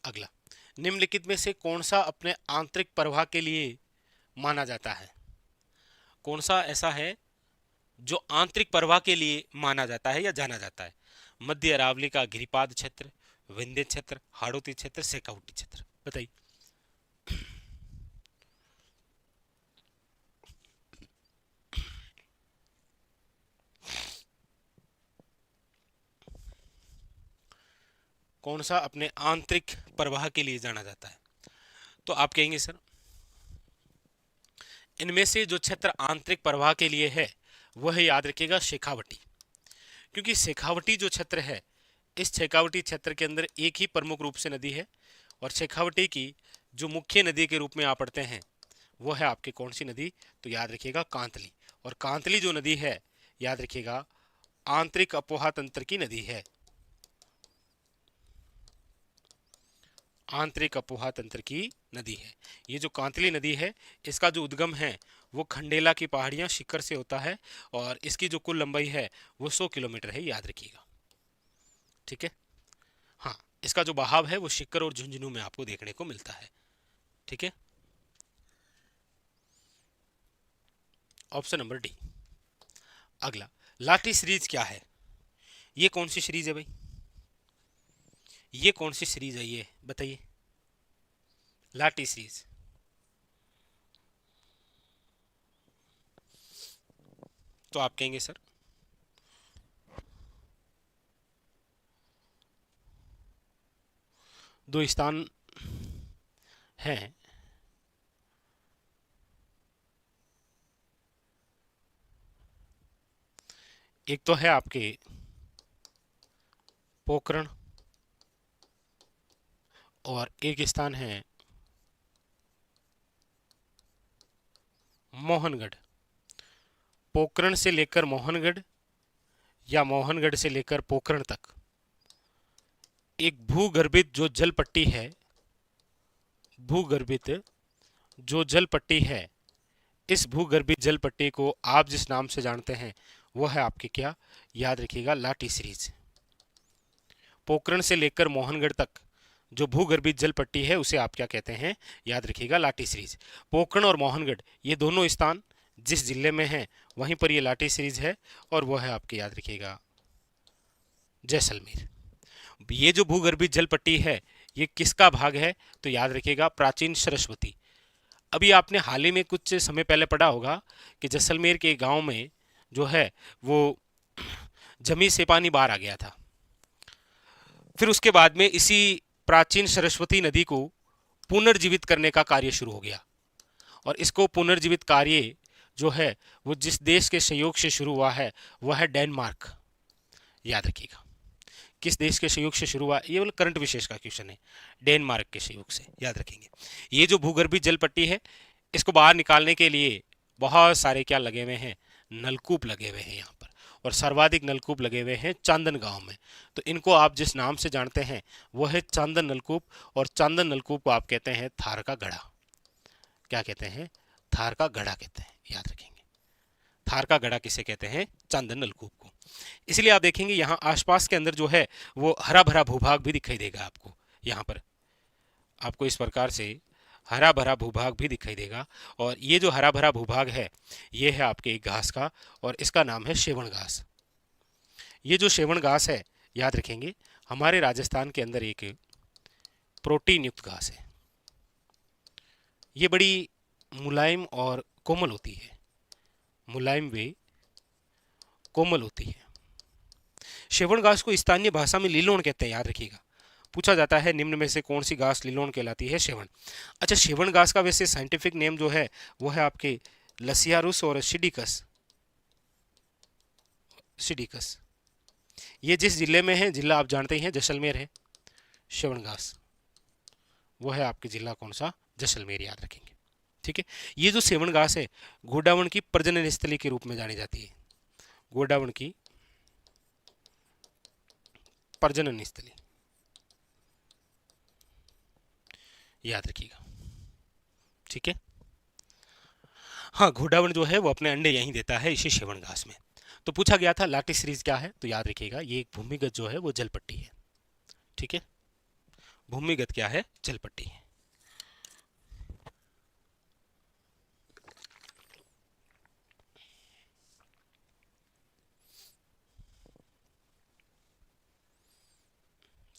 अगला, निम्नलिखित में से कौन सा अपने आंतरिक प्रवाह के लिए माना जाता है? कौन सा ऐसा है जो आंतरिक प्रवाह के लिए माना जाता है या जाना जाता है? मध्य अरावली का गिरिपाद क्षेत्र, विंध्य क्षेत्र, हाड़ौती क्षेत्र, शेखावटी क्षेत्र, बताइए। कौन सा अपने आंतरिक प्रवाह के लिए जाना जाता है? तो आप कहेंगे सर इनमें से जो क्षेत्र आंतरिक प्रवाह के लिए है वह याद रखिएगा शेखावटी, क्योंकि शेखावटी जो क्षेत्र है इस शेखावटी क्षेत्र के अंदर एक ही प्रमुख रूप से नदी है, और शेखावटी की जो मुख्य नदी के रूप में आप पढ़ते हैं वो है आपके कौन सी नदी, तो याद रखिएगा कांतली। और कांतली जो नदी है याद रखिएगा आंतरिक अपोहा तंत्र की नदी है, आंतरिक अपोहा तंत्र की नदी है। ये जो कांतली नदी है इसका जो उद्गम है वो खंडेला की पहाड़ियां शिखर से होता है, और इसकी जो कुल लंबाई है वो 100 किलोमीटर है, याद रखिएगा। ठीक है, हाँ, इसका जो बहाव है वो शिखर और झुंझुनू में आपको देखने को मिलता है। ठीक है, ऑप्शन नंबर डी। अगला, लाठी सीरीज क्या है? ये कौन सी सीरीज है भाई? ये कौन सी सीरीज है, ये बताइए। लाठी सीरीज तो आप कहेंगे सर दो स्थान हैं, एक तो है आपके पोखरण और एक स्थान है मोहनगढ़। पोखरण से लेकर मोहनगढ़ या मोहनगढ़ से लेकर पोखरण तक एक भूगर्भित जो जल पट्टी है, भूगर्भित जो जल पट्टी है, इस भूगर्भित जल पट्टी को आप जिस नाम से जानते हैं वो है आपके क्या, याद रखिएगा लाठी सीरीज। पोखरण से लेकर मोहनगढ़ तक जो भूगर्भित जल पट्टी है उसे आप क्या कहते हैं, याद रखिएगा लाठी सीरीज। पोखरण और मोहनगढ़ ये दोनों स्थान जिस जिले में हैं वहीं पर ये लाठी सीरीज है, और वो है आपके याद रखिएगा जैसलमेर। ये जो भूगर्भित जल पट्टी है ये किसका भाग है, तो याद रखिएगा प्राचीन सरस्वती। अभी आपने हाल ही में कुछ समय पहले पढ़ा होगा कि जैसलमेर के गांव में जो है वो जमी से पानी बाहर आ गया था। फिर उसके बाद में इसी प्राचीन सरस्वती नदी को पुनर्जीवित करने का कार्य शुरू हो गया, और इसको पुनर्जीवित कार्य जो है वो जिस देश के सहयोग से शुरू हुआ है वह है डेनमार्क। याद रखिएगा किस देश के सहयोग से शुरू हुआ, ये वाला करंट विशेष का क्वेश्चन है, डेनमार्क के सहयोग से, याद रखेंगे। ये जो भूगर्भित जल पट्टी है इसको बाहर निकालने के लिए बहुत सारे क्या लगे हुए हैं, नलकूप लगे हुए हैं यहाँ पर, और सर्वाधिक नलकूप लगे हुए हैं चांदन गांव में। तो इनको आप जिस नाम से जानते हैं वो है चांदन नलकूप, और चांदन नलकूप को आप कहते हैं थार का गढ़ा। क्या कहते हैं, थार का गढ़ा कहते हैं, याद रखेंगे। थार का गढ़ा किसे कहते हैं, चांदन नलकूप को। इसलिए आप देखेंगे यहाँ आसपास के अंदर जो है वो हरा भरा भूभाग भी दिखाई देगा आपको, यहाँ पर आपको इस प्रकार से हरा भरा भूभाग भी दिखाई देगा। और ये जो हरा भरा भूभाग है ये है आपके एक घास का, और इसका नाम है शेवण घास। ये जो शेवण घास है याद रखेंगे हमारे राजस्थान के अंदर एक प्रोटीन युक्त घास है। ये बड़ी मुलायम और कोमल होती है, मुलायम वे कोमल होती है। शेवण घास को स्थानीय भाषा में लिलोण कहते हैं, याद रखिएगा। पूछा जाता है निम्न में से कौन सी घास लिलोण कहलाती है, शेवण। अच्छा, शेवण घास का वैसे साइंटिफिक नेम जो है वो है आपके लसियारुस और सिडिकस। सिडिकस ये जिस जिले में है, जिला आप जानते हैं जैसलमेर है, शेवण घास वो है आपके जिला कौन सा, जैसलमेर, याद रखेंगे। ठीक है, ये जो शेवण घास है गोडावण की प्रजनन स्थली के रूप में जानी जाती है, गोडावण की प्रजनन स्थली, याद रखिएगा। ठीक है, हाँ, घोड़ावण जो है वो अपने अंडे यहीं देता है, इसी शेवण घास में। तो पूछा गया था लाठी सीरीज क्या है, तो याद रखिएगा ये एक भूमिगत जो है वो जलपट्टी है। ठीक है, भूमिगत क्या है, जलपट्टी है।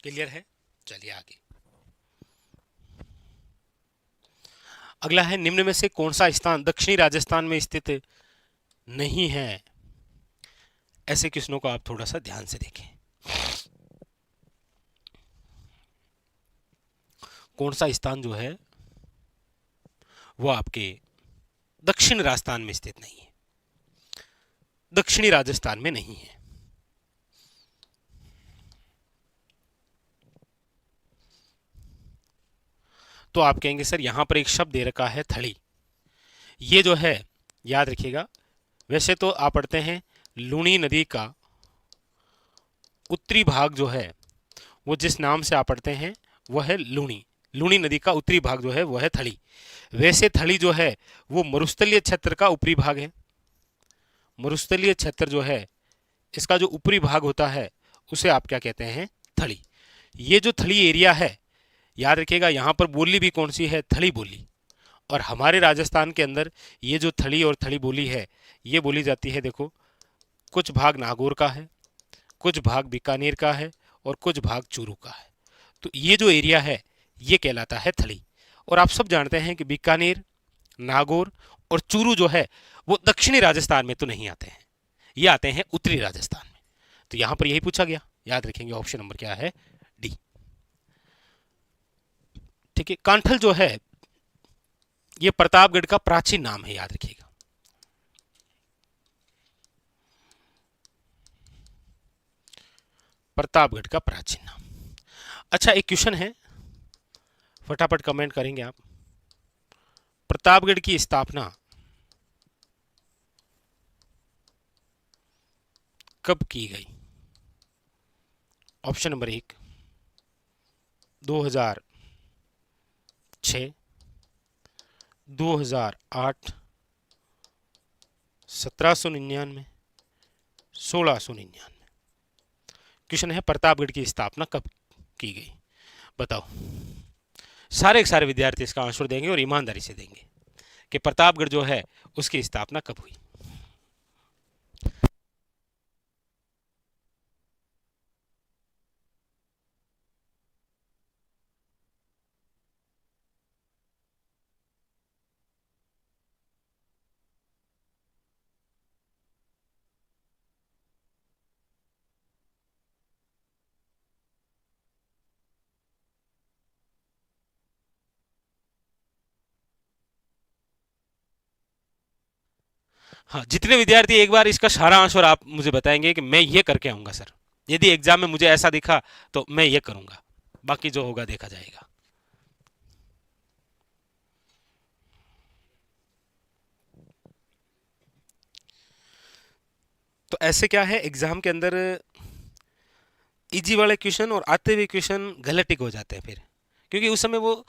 क्लियर है, चलिए आगे। अगला है निम्न में से कौन सा स्थान दक्षिणी राजस्थान में स्थित नहीं है। ऐसे क्वेश्चनों को आप थोड़ा सा ध्यान से देखें। कौन सा स्थान जो है वो आपके दक्षिण राजस्थान में स्थित नहीं है, दक्षिणी राजस्थान में नहीं है। तो आप कहेंगे सर यहां पर एक शब्द दे रखा है थड़ी, ये जो है याद रखिएगा, वैसे तो आप पढ़ते हैं लूणी नदी का उत्तरी भाग जो है वो जिस नाम से आप पढ़ते हैं वो है लूणी, लूणी नदी का उत्तरी भाग जो है वो है थड़ी। वैसे थड़ी जो है वो मरुस्थलीय क्षेत्र का ऊपरी भाग है। मरुस्थलीय क्षेत्र जो है इसका जो ऊपरी भाग होता है उसे आप क्या कहते हैं, थड़ी। ये जो थड़ी एरिया है याद रखिएगा, यहां पर बोली भी कौन सी है, थड़ी बोली। और हमारे राजस्थान के अंदर ये जो थड़ी और थड़ी बोली है ये बोली जाती है, देखो कुछ भाग नागौर का है, कुछ भाग बीकानेर का है और कुछ भाग चूरू का है। तो ये जो एरिया है ये कहलाता है थड़ी। और आप सब जानते हैं कि बीकानेर, नागौर और चूरू जो है वो दक्षिणी राजस्थान में तो नहीं आते हैं, ये आते हैं उत्तरी राजस्थान में। तो यहां पर यही पूछा गया, याद रखेंगे ऑप्शन नंबर क्या है, डी। ठीक है, कांठल जो है ये प्रतापगढ़ का प्राचीन नाम है, याद रखिएगा। प्रतापगढ़ का प्राचीन नाम। अच्छा एक क्वेश्चन है, फटाफट कमेंट करेंगे आप। प्रतापगढ़ की स्थापना कब की गई? Option number 1 2006, 2008, 1799, 1699। क्वेश्चन है प्रतापगढ़ की स्थापना कब की गई, बताओ। सारे के सारे विद्यार्थी इसका आंसर देंगे और ईमानदारी से देंगे कि प्रतापगढ़ जो है उसकी स्थापना कब हुई। हाँ, जितने विद्यार्थी एक बार इसका सारा आंसर आप मुझे बताएंगे कि मैं ये करके आऊंगा सर, यदि एग्जाम में मुझे ऐसा दिखा तो मैं ये करूंगा, बाकी जो होगा देखा जाएगा। तो ऐसे क्या है, एग्जाम के अंदर इजी वाले क्वेश्चन और आते हुए क्वेश्चन गलत टिक हो जाते हैं फिर, क्योंकि उस समय वो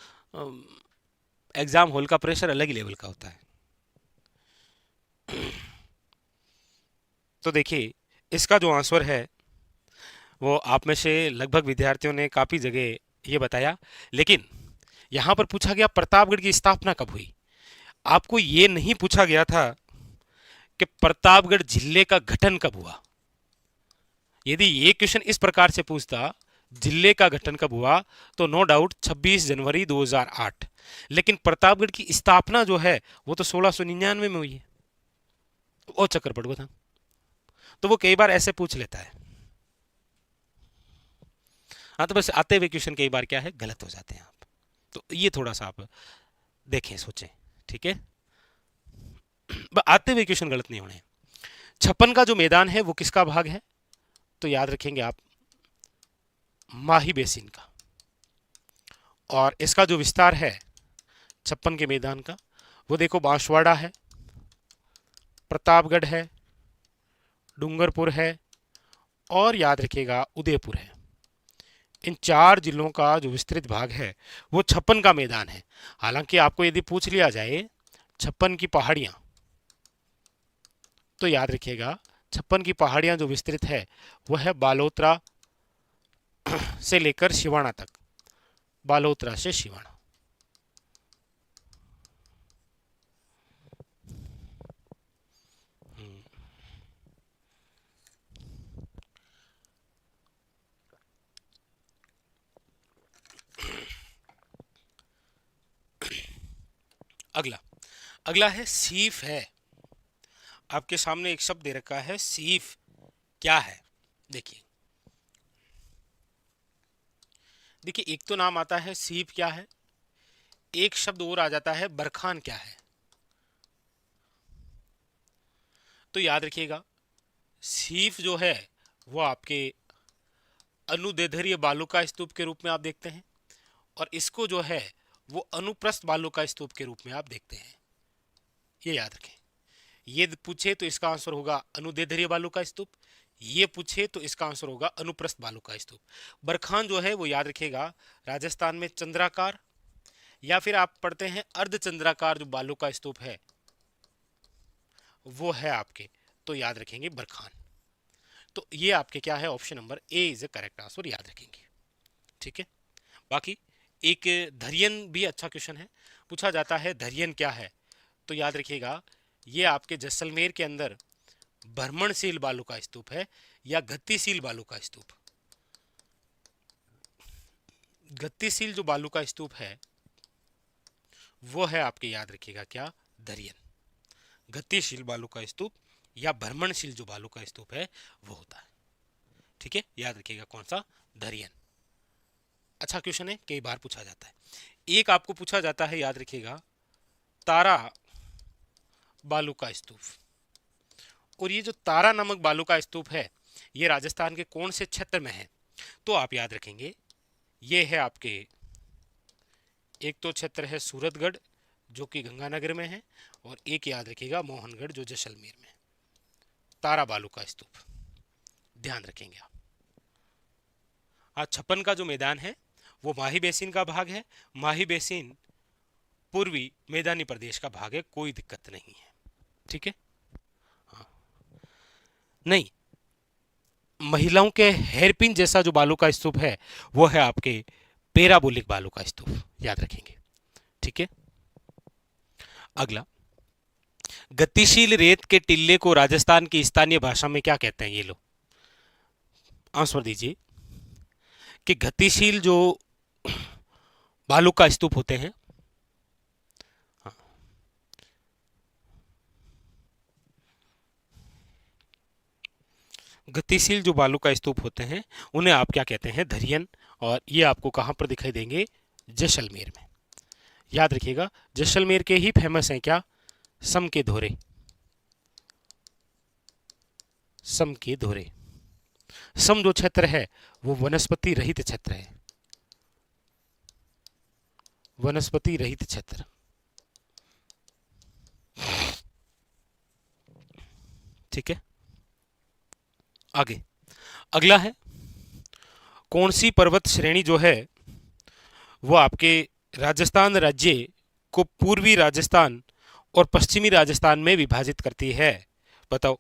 एग्जाम हॉल का प्रेशर अलग ही लेवल का होता है। तो देखिए इसका जो आंसर है वो आप में से लगभग विद्यार्थियों ने काफ़ी जगह ये बताया, लेकिन यहाँ पर पूछा गया प्रतापगढ़ की स्थापना कब हुई। आपको ये नहीं पूछा गया था कि प्रतापगढ़ जिले का गठन कब हुआ। यदि ये क्वेश्चन इस प्रकार से पूछता जिले का गठन कब हुआ तो नो डाउट 26 जनवरी 2008, लेकिन प्रतापगढ़ की स्थापना जो है वो तो 1699 में हुई है, वो चक्कर पड़ गया था। तो वो कई बार ऐसे पूछ लेता है। हाँ, तो बस आते हुए क्वेश्चन कई बार क्या है गलत हो जाते हैं आप, तो ये थोड़ा सा आप देखें सोचें, ठीक है। आते हुए क्वेश्चन गलत नहीं होने। छप्पन का जो मैदान है वो किसका भाग है, तो याद रखेंगे आप माही बेसिन का। और इसका जो विस्तार है छप्पन के मैदान का वो देखो बांसवाड़ा है, प्रतापगढ़ है, डूंगरपुर है और याद रखिएगा उदयपुर है। इन 4 जिलों का जो विस्तृत भाग है वो छप्पन का मैदान है। हालांकि आपको यदि पूछ लिया जाए छप्पन की पहाड़ियां, तो याद रखिएगा छप्पन की पहाड़ियां जो विस्तृत है वह है बालोतरा से लेकर सिवाना तक, बालोतरा से सिवाना। अगला अगला है सीफ है। आपके सामने एक शब्द दे रखा है सीफ, क्या है? देखिए देखिए, एक तो नाम आता है सीफ क्या है, एक शब्द और आ जाता है, बरखान क्या है? तो याद रखिएगा, सीफ जो है वो आपके अनुदैर्ध्य बालू का स्तूप के रूप में आप देखते हैं, और इसको जो है वो अनुप्रस्थ बालू का स्तूप के रूप में आप देखते हैं। ये याद रखें। ये पूछे तो इसका आंसर होगा अनुदैर्ध्य बालू का स्तूप, ये पूछे तो इसका आंसर होगा अनुप्रस्थ बालू का स्तूप। बरखान जो है वो याद रखिएगा राजस्थान में चंद्राकार, या फिर आप पढ़ते हैं अर्धचंद्राकार जो बालू का स्तूप है वो है आपके, तो याद रखेंगे बरखान। तो ये आपके क्या है, option number A is a correct answer, याद रखेंगे। ठीक है। बाकी एक धरियन भी अच्छा क्वेश्चन है, पूछा जाता है धरियन क्या है, तो याद रखिएगा ये आपके जैसलमेर के अंदर भ्रमणशील बालू का स्तूप है या गतिशील बालू का स्तूप। गतिशील जो बालू का स्तूप है वो है आपके, याद रखिएगा क्या, धरियन। गतिशील बालू का स्तूप या भ्रमणशील जो बालू का स्तूप है वो होता है। ठीक है, याद रखिएगा कौन सा, धरियन। अच्छा क्वेश्चन है, कई बार पूछा जाता है। एक आपको पूछा जाता है, याद रखिएगा, तारा बालू का स्तूप। और ये जो तारा नामक बालू का स्तूप है ये राजस्थान के कौन से क्षेत्र में है, तो आप याद रखेंगे ये है आपके, एक तो क्षेत्र है सूरतगढ़ जो कि गंगानगर में है, और एक याद रखिएगा मोहनगढ़ जो जैसलमेर में। तारा बालू का स्तूप ध्यान रखेंगे आप। आज छप्पन का जो मैदान है वो माही बेसिन का भाग है। माही बेसिन पूर्वी मैदानी प्रदेश का भाग है, कोई दिक्कत नहीं है। ठीक है। हाँ, नहीं, महिलाओं के हेयरपिन जैसा जो बालू का स्तूप है वो है आपके पैराबोलिक बालू का स्तूप, याद रखेंगे। ठीक है। अगला, गतिशील रेत के टिल्ले को राजस्थान की स्थानीय भाषा में क्या कहते हैं? ये लो आंसर दीजिए कि गतिशील जो बालू का स्तूप होते हैं, हाँ, गतिशील जो बालू का स्तूप होते हैं उन्हें आप क्या कहते हैं? धरियन। और ये आपको कहां पर दिखाई देंगे? जैसलमेर में। याद रखिएगा जैसलमेर के ही फेमस हैं क्या? सम के धोरे। सम के धोरे। सम जो क्षेत्र है वो वनस्पति रहित क्षेत्र है, वनस्पति रहित क्षेत्र। ठीक है। आगे अगला है, कौन सी पर्वत श्रेणी जो है वो आपके राजस्थान राज्य को पूर्वी राजस्थान और पश्चिमी राजस्थान में विभाजित करती है? बताओ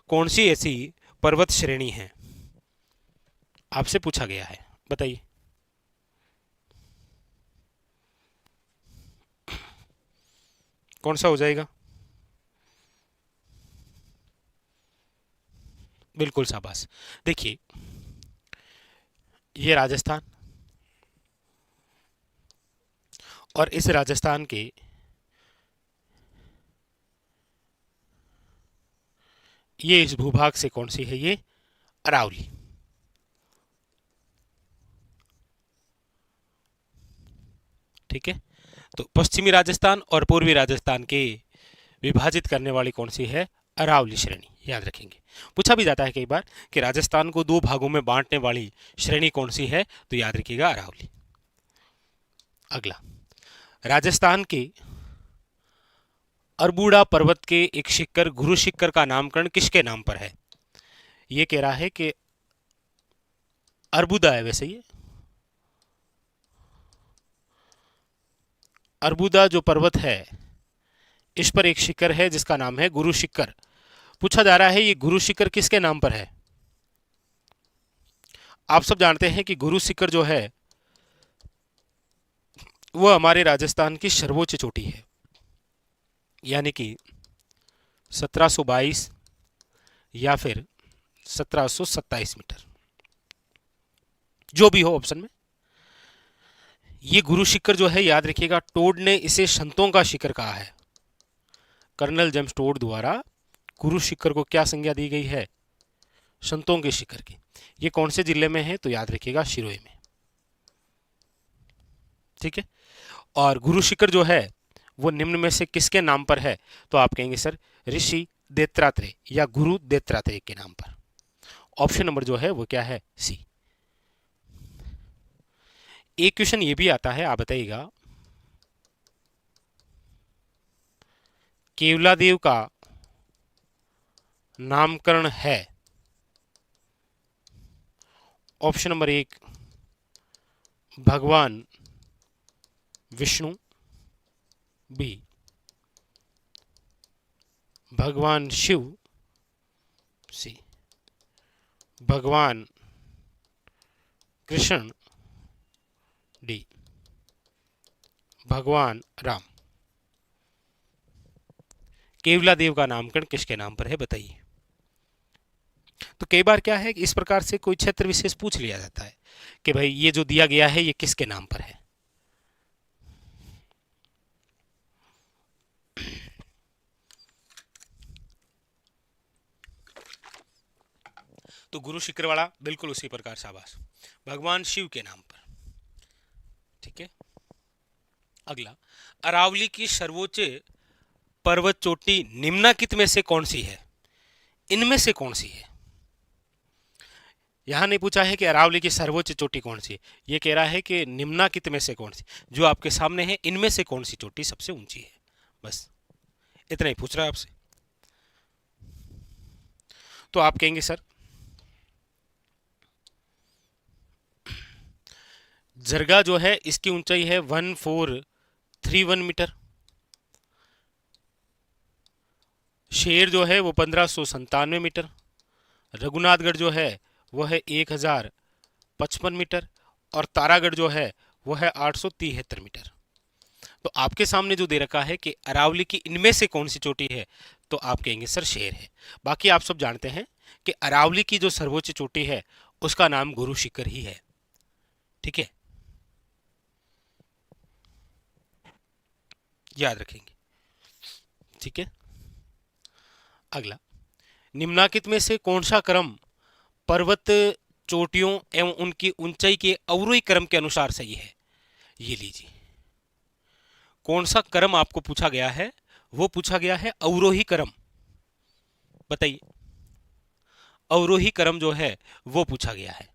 कौन सी ऐसी पर्वत श्रेणी है? आपसे पूछा गया है, बताइए। कौन सा हो जाएगा? बिल्कुल शाबाश। देखिए ये राजस्थान, और इस राजस्थान के ये इस भूभाग से कौन सी है? ये अरावली। ठीक है। तो पश्चिमी राजस्थान और पूर्वी राजस्थान के विभाजित करने वाली कौन सी है? अरावली श्रेणी, याद रखेंगे। पूछा भी जाता है कई बार कि राजस्थान को दो भागों में बांटने वाली श्रेणी कौन सी है, तो याद रखिएगा अरावली। अगला, राजस्थान के अरबुड़ा पर्वत के एक शिखर गुरु शिखर का नामकरण किसके नाम पर है? ये कह रहा है कि अरबुदा है, वैसे ये अरबुदा जो पर्वत है इस पर एक शिखर है जिसका नाम है गुरु शिखर। पूछा जा रहा है ये गुरु शिखर किसके नाम पर है? आप सब जानते हैं कि गुरु शिखर जो है वो हमारे राजस्थान की सर्वोच्च चोटी है, यानी कि 1722 या फिर 1727 मीटर, जो भी हो ऑप्शन में। ये गुरु शिखर जो है, याद रखिएगा, टोड ने इसे संतों का शिखर कहा है। कर्नल जेम्स टोड द्वारा गुरु शिखर को क्या संज्ञा दी गई है? संतों के शिखर की। ये कौन से जिले में है? तो याद रखिएगा शिरोई में। ठीक है। और गुरु शिखर जो है वो निम्न में से किसके नाम पर है? तो आप कहेंगे सर ऋषि दत्तात्रेय या गुरु दत्तात्रेय के नाम पर। ऑप्शन नंबर जो है वो क्या है? सी। एक क्वेश्चन ये भी आता है, आप बताइएगा, केवलादेव का नामकरण है। ऑप्शन नंबर 1 भगवान विष्णु, बी भगवान शिव, सी भगवान कृष्ण, डी भगवान राम। केवलादेव का नामकरण किसके नाम पर है बताइए। तो कई बार क्या है कि इस प्रकार से कोई क्षेत्र विशेष पूछ लिया जाता है कि भाई ये जो दिया गया है ये किसके नाम पर है। तो गुरु शिखरवाड़ा बिल्कुल उसी प्रकार, शाबाश, भगवान शिव के नाम पर। ठीक है। अगला, अरावली की सर्वोच्च पर्वत चोटी निम्नलिखित में से कौन सी है? इनमें से कौन सी है? यहां नहीं पूछा है कि अरावली की सर्वोच्च चोटी कौन सी है, यह कह रहा है कि निम्नलिखित में से कौन सी, जो आपके सामने है इनमें से कौन सी चोटी सबसे ऊंची है। बस इतना ही पूछ रहा है आपसे। तो आप कहेंगे सर जरगा जो है इसकी ऊंचाई है 1431 मीटर, शेर जो है वो 1597 मीटर, रघुनाथगढ़ जो है वो है 1055 मीटर, और तारागढ़ जो है वो है 873 मीटर। तो आपके सामने जो दे रखा है कि अरावली की इनमें से कौन सी चोटी है, तो आप कहेंगे सर शेर है। बाकी आप सब जानते हैं कि अरावली की जो सर्वोच्च चोटी है उसका नाम गुरु शिखर ही है। ठीक है, याद रखेंगे। ठीक है। अगला, निम्नलिखित में से कौन सा क्रम पर्वत चोटियों एवं उनकी ऊंचाई के अवरोही क्रम के अनुसार सही है? ये लीजिए, कौन सा क्रम आपको पूछा गया है, वो पूछा गया है अवरोही क्रम। बताइए, अवरोही क्रम जो है वो पूछा गया है,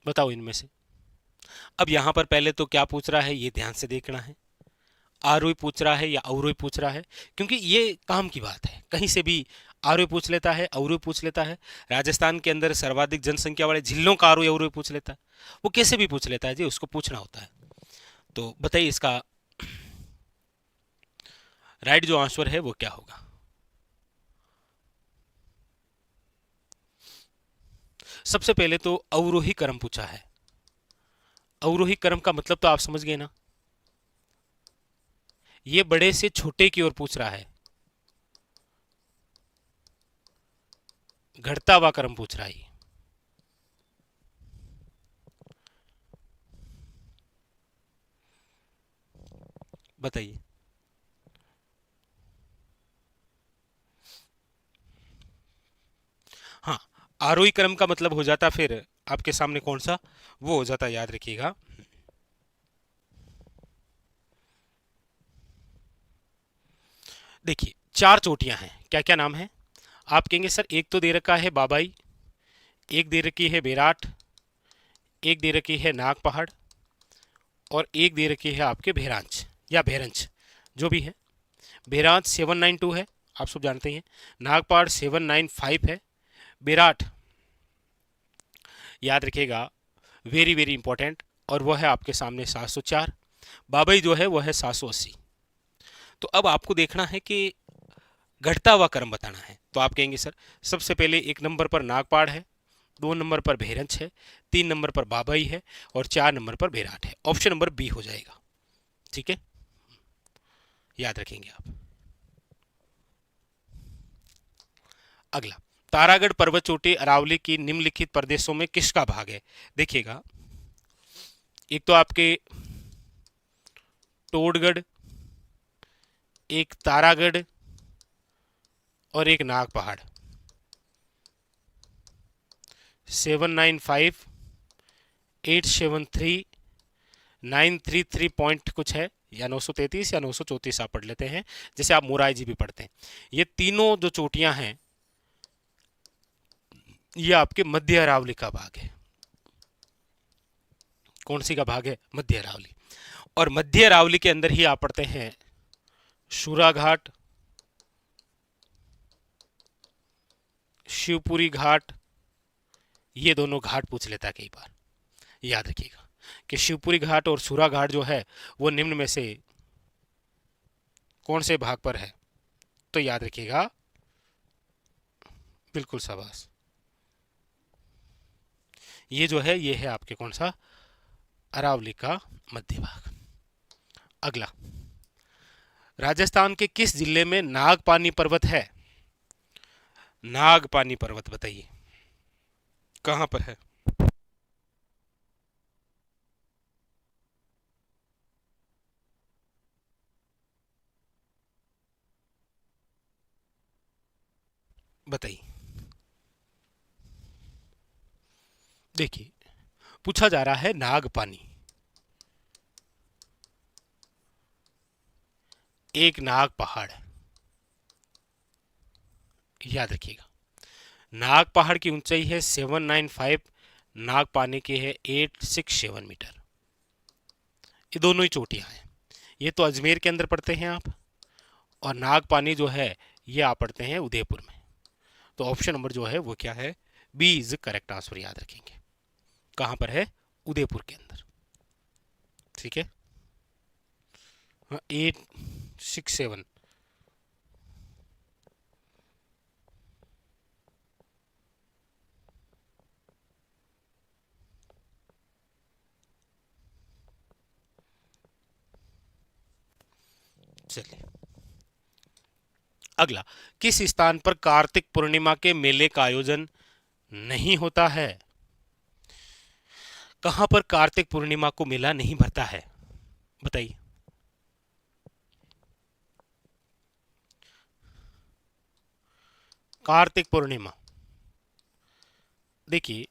बताओ इनमें से। अब यहां पर पहले तो क्या पूछ रहा है ये ध्यान से देखना है, आरोही पूछ रहा है या अवरोही पूछ रहा है, क्योंकि ये काम की बात है, कहीं से भी आरोही पूछ लेता है, अवरोही पूछ लेता है। राजस्थान के अंदर सर्वाधिक जनसंख्या वाले जिलों का आरोही अवरोही पूछ लेता है, वो कैसे भी पूछ लेता है जी, उसको पूछना होता है। तो बताइए इसका राइट जो आंसर है वो क्या होगा? सबसे पहले तो अवरोही क्रम पूछा है। अवरोही क्रम का मतलब तो आप समझ गए ना, ये बड़े से छोटे की ओर पूछ रहा है, घटता हुआ क्रम पूछ रहा है। बताइए, हाँ, आरोही क्रम का मतलब हो जाता फिर आपके सामने कौन सा, वो हो जाता, याद रखिएगा, देखिए 4 चोटियां हैं, क्या क्या नाम है? आप कहेंगे सर एक तो दे रखा है बाबाई, एक दे रखी है बेराट, एक दे रखी है नाग पहाड़, और एक दे रखी है आपके भेरांच या भेरंच, जो भी है। भेरांच 792 है, आप सब जानते हैं। नागपाड़ 795 है। बेराट याद रखिएगा, वेरी वेरी इंपॉर्टेंट, और वह है आपके सामने 704। बाबई जो है वह है 780। तो अब आपको देखना है कि घटता हुआ क्रम बताना है। तो आप कहेंगे सर सबसे पहले 1 नंबर पर नागपाड़ है, 2 नंबर पर भेरंच है, 3 नंबर पर बाबई है, और 4 नंबर पर बेराट है। ऑप्शन नंबर बी हो जाएगा। ठीक है, याद रखेंगे आप। अगला, तारागढ़ पर्वत चोटी अरावली की निम्नलिखित प्रदेशों में किसका भाग है? देखिएगा, एक तो आपके टोडगढ़, एक तारागढ़, और एक नाग पहाड़। 795, 873,933 पॉइंट कुछ है, या 933 या 934 आप पढ़ लेते हैं, जैसे आप मोराई जी भी पढ़ते हैं। ये तीनों जो चोटियां हैं ये आपके मध्य अरावली का भाग है। कौन सी का भाग है? मध्य अरावली। और मध्य अरावली के अंदर ही आप पढ़ते हैं शूरा घाट, शिवपुरी घाट, ये दोनों घाट पूछ लेता है कई बार। याद रखिएगा कि शिवपुरी घाट और सूरा घाट जो है वो निम्न में से कौन से भाग पर है? तो याद रखिएगा, बिल्कुल शाबाश, ये जो है ये है आपके कौन सा? अरावली का मध्य भाग। अगला, राजस्थान के किस जिले में नागपानी पर्वत है? नागपानी पर्वत बताइए कहां पर है? बताइए। देखिए, पूछा जा रहा है नागपानी, एक नाग पहाड़ है। याद रखिएगा, नाग पहाड़ की ऊंचाई है 795, नागपानी की है 867 मीटर। ये दोनों ही चोटियां हैं। ये तो अजमेर के अंदर पढ़ते हैं आप, और नागपानी जो है ये आप पढ़ते हैं उदयपुर में। तो ऑप्शन नंबर जो है वो क्या है? B is correct answer. याद रखेंगे कहां पर है? उदयपुर के अंदर। ठीक है, 867। चलिए अगला, किस स्थान पर कार्तिक पूर्णिमा के मेले का आयोजन नहीं होता है? कहां पर कार्तिक पूर्णिमा को मेला नहीं भरता है? बताइए। कार्तिक पूर्णिमा, देखिए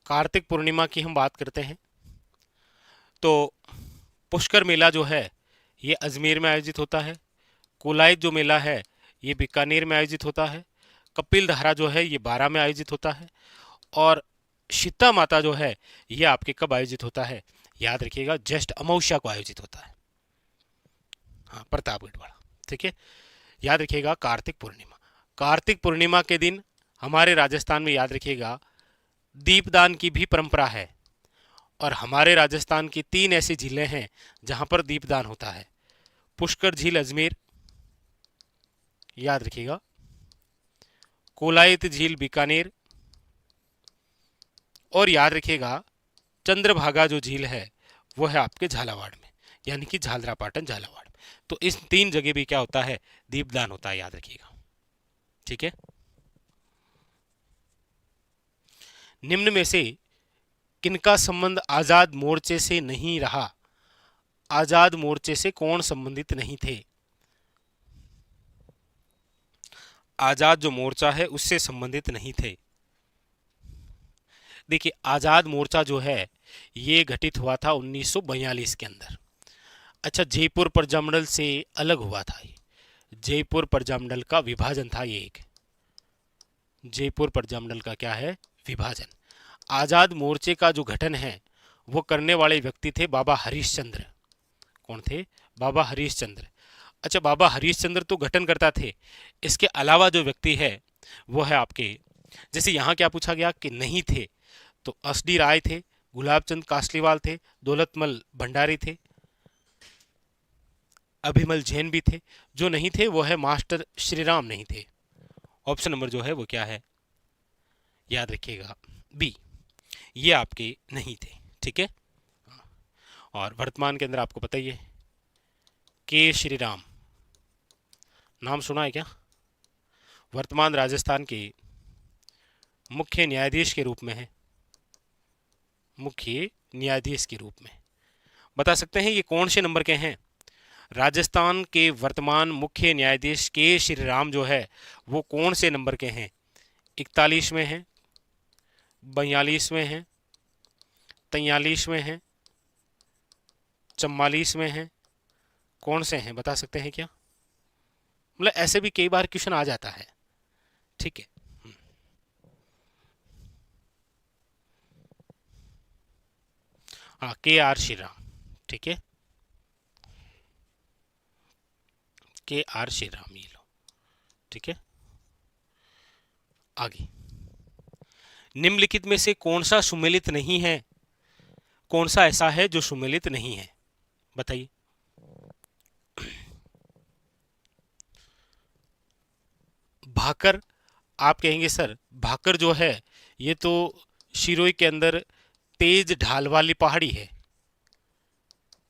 कार्तिक पूर्णिमा की हम बात करते हैं तो पुष्कर मेला जो है ये अजमेर में आयोजित होता है। कोलायत जो मेला है ये बीकानेर में आयोजित होता है। कपिल धारा जो है ये बारां में आयोजित होता है। और शीता माता जो है ये आपके कब आयोजित होता है? याद रखिएगा, ज्येष्ठ अमावस्या को आयोजित होता है। हाँ, प्रतापगढ़ वाला। ठीक है, याद रखिएगा कार्तिक पूर्णिमा। कार्तिक पूर्णिमा के दिन हमारे राजस्थान में याद रखिएगा दीपदान की भी परंपरा है। और हमारे राजस्थान की 3 ऐसी झीलें हैं जहां पर दीपदान होता है। पुष्कर झील अजमेर, याद रखिएगा, कोलायत झील बीकानेर, और याद रखिएगा चंद्रभागा जो झील है वो है आपके झालावाड़ में, यानी कि झालरापाटन झालावाड़ में। तो इस 3 जगह भी क्या होता है? दीपदान होता है। याद रखिएगा। ठीक है, निम्न में से किनका संबंध आजाद मोर्चे से नहीं रहा? आजाद मोर्चे से कौन संबंधित नहीं थे? आजाद जो मोर्चा है उससे संबंधित नहीं थे। देखिए, आजाद मोर्चा जो है ये घटित हुआ था 1942 के अंदर। अच्छा, जयपुर प्रजामंडल से अलग हुआ था ये। जयपुर प्रजामंडल का विभाजन था ये एक। जयपुर प्रजामंडल का क्या है? विभाजन। आजाद मोर्चे का जो गठन है वो करने वाले व्यक्ति थे बाबा हरीशचंद्र। कौन थे? बाबा हरीशचंद्र। अच्छा, बाबा हरीशचंद्र तो गठन करता थे, इसके अलावा जो व्यक्ति है वो है आपके, जैसे यहाँ क्या पूछा गया कि नहीं थे, तो एस.डी. राय थे, गुलाबचंद कासलीवाल थे, दौलतमल भंडारी थे, अभिमल जैन भी थे। जो नहीं थे वो है मास्टर श्रीराम नहीं थे। ऑप्शन नंबर जो है वो क्या है? याद रखिएगा, बी, ये आपके नहीं थे। ठीक है, और वर्तमान के अंदर आपको पता ही है के श्रीराम, नाम सुना है क्या? वर्तमान राजस्थान के मुख्य न्यायाधीश के रूप में है। मुख्य न्यायाधीश के रूप में बता सकते हैं ये कौन से नंबर के हैं? राजस्थान के वर्तमान मुख्य न्यायाधीश के श्रीराम जो है वो कौन से नंबर के हैं? 41 में हैं, 42 में हैं, 43 में है, 44 में है, कौन से हैं बता सकते हैं क्या? मतलब ऐसे भी कई बार क्वेश्चन आ जाता है, ठीक है। हाँ, KR श्रीराम, ठीक है, KR श्रीराम, ये लो, ठीक है। आगे, निम्नलिखित में से कौन सा सुमेलित नहीं है, कौन सा ऐसा है जो सुमेलित नहीं है, बताइए। भाकर, आप कहेंगे सर भाकर जो है ये तो शिरोई के अंदर तेज ढाल वाली पहाड़ी है,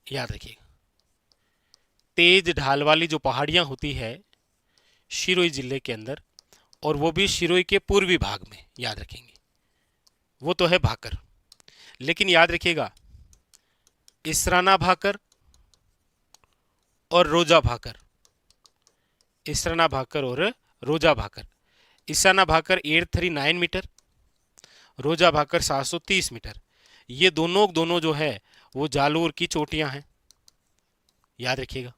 याद रखिएगा। तेज ढाल वाली जो पहाड़ियां होती है शिरोई जिले के अंदर, और वो भी शिरोई के पूर्वी भाग में, याद रखेंगे, वो तो है भाकर। लेकिन याद रखिएगा इसराना भाकर और रोजा भाकर, इसराना भाकर और रोजा भाकर। इसराना भाकर 839 मीटर, रोजा भाकर 730 मीटर। ये दोनों जो है वो जालोर की चोटियां हैं, याद रखिएगा,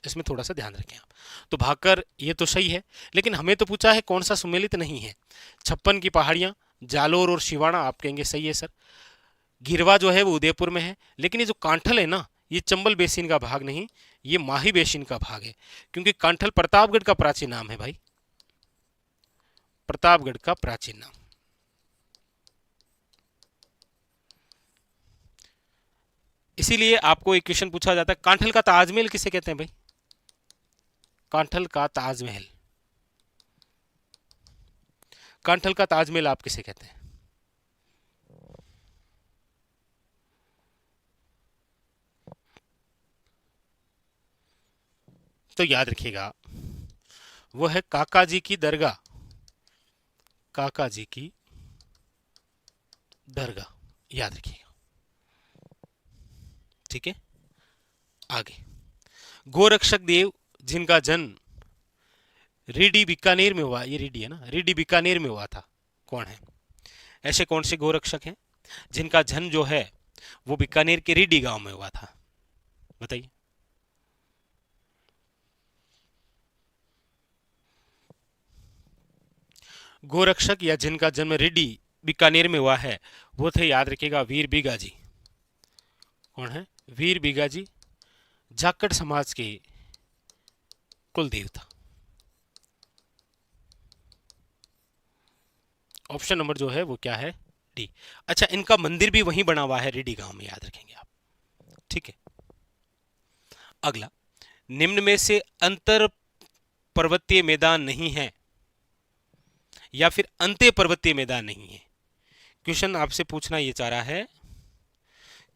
इसमें थोड़ा सा ध्यान रखें आप। तो भाकर ये तो सही है, लेकिन हमें तो पूछा है कौन सा सुमेलित नहीं है। 56 की पहाड़ियां, जालोर और शिवाना, आप कहेंगे सही है सर। गिरवा जो है वो उदयपुर में है, लेकिन ये जो कांठल है ना, ये चंबल बेसिन का भाग नहीं, ये माही बेसिन का भाग है, क्योंकि कांठल प्रतापगढ़ का प्राचीन नाम है भाई, प्रतापगढ़ का प्राचीन नाम। इसीलिए आपको एक क्वेश्चन पूछा जाता है, कांठल का ताजमहल किसे कहते हैं भाई? कांठल का ताजमहल, कांठल का ताजमहल आप किसे कहते हैं? तो याद रखिएगा वो है काका जी की दरगाह, काका जी की दरगाह, याद रखिएगा, ठीक है। आगे, गोरक्षक देव जिनका जन्म रीडी बीकानेर में हुआ, ये रीडी है ना, रीडी बीकानेर में हुआ था, कौन है? ऐसे कौन से गोरक्षक हैं जिनका जन्म जो है वो बीकानेर के रीडी गांव में हुआ था, बताइए। गोरक्षक या जिनका जन्म रीडी बीकानेर में हुआ है वो थे, याद रखिएगा, वीर बीगा जी। कौन है? वीर बीगा जी, जाखड़ समाज के कुल देवता। ऑप्शन नंबर जो है वो क्या है? डी। अच्छा, इनका मंदिर भी वहीं बना हुआ है रेडी गांव में, याद रखेंगे आप, ठीक है। अगला, निम्न में से अंतर पर्वतीय मैदान नहीं है या फिर अंत्य पर्वतीय मैदान नहीं है। क्वेश्चन आपसे पूछना ये चाह रहा है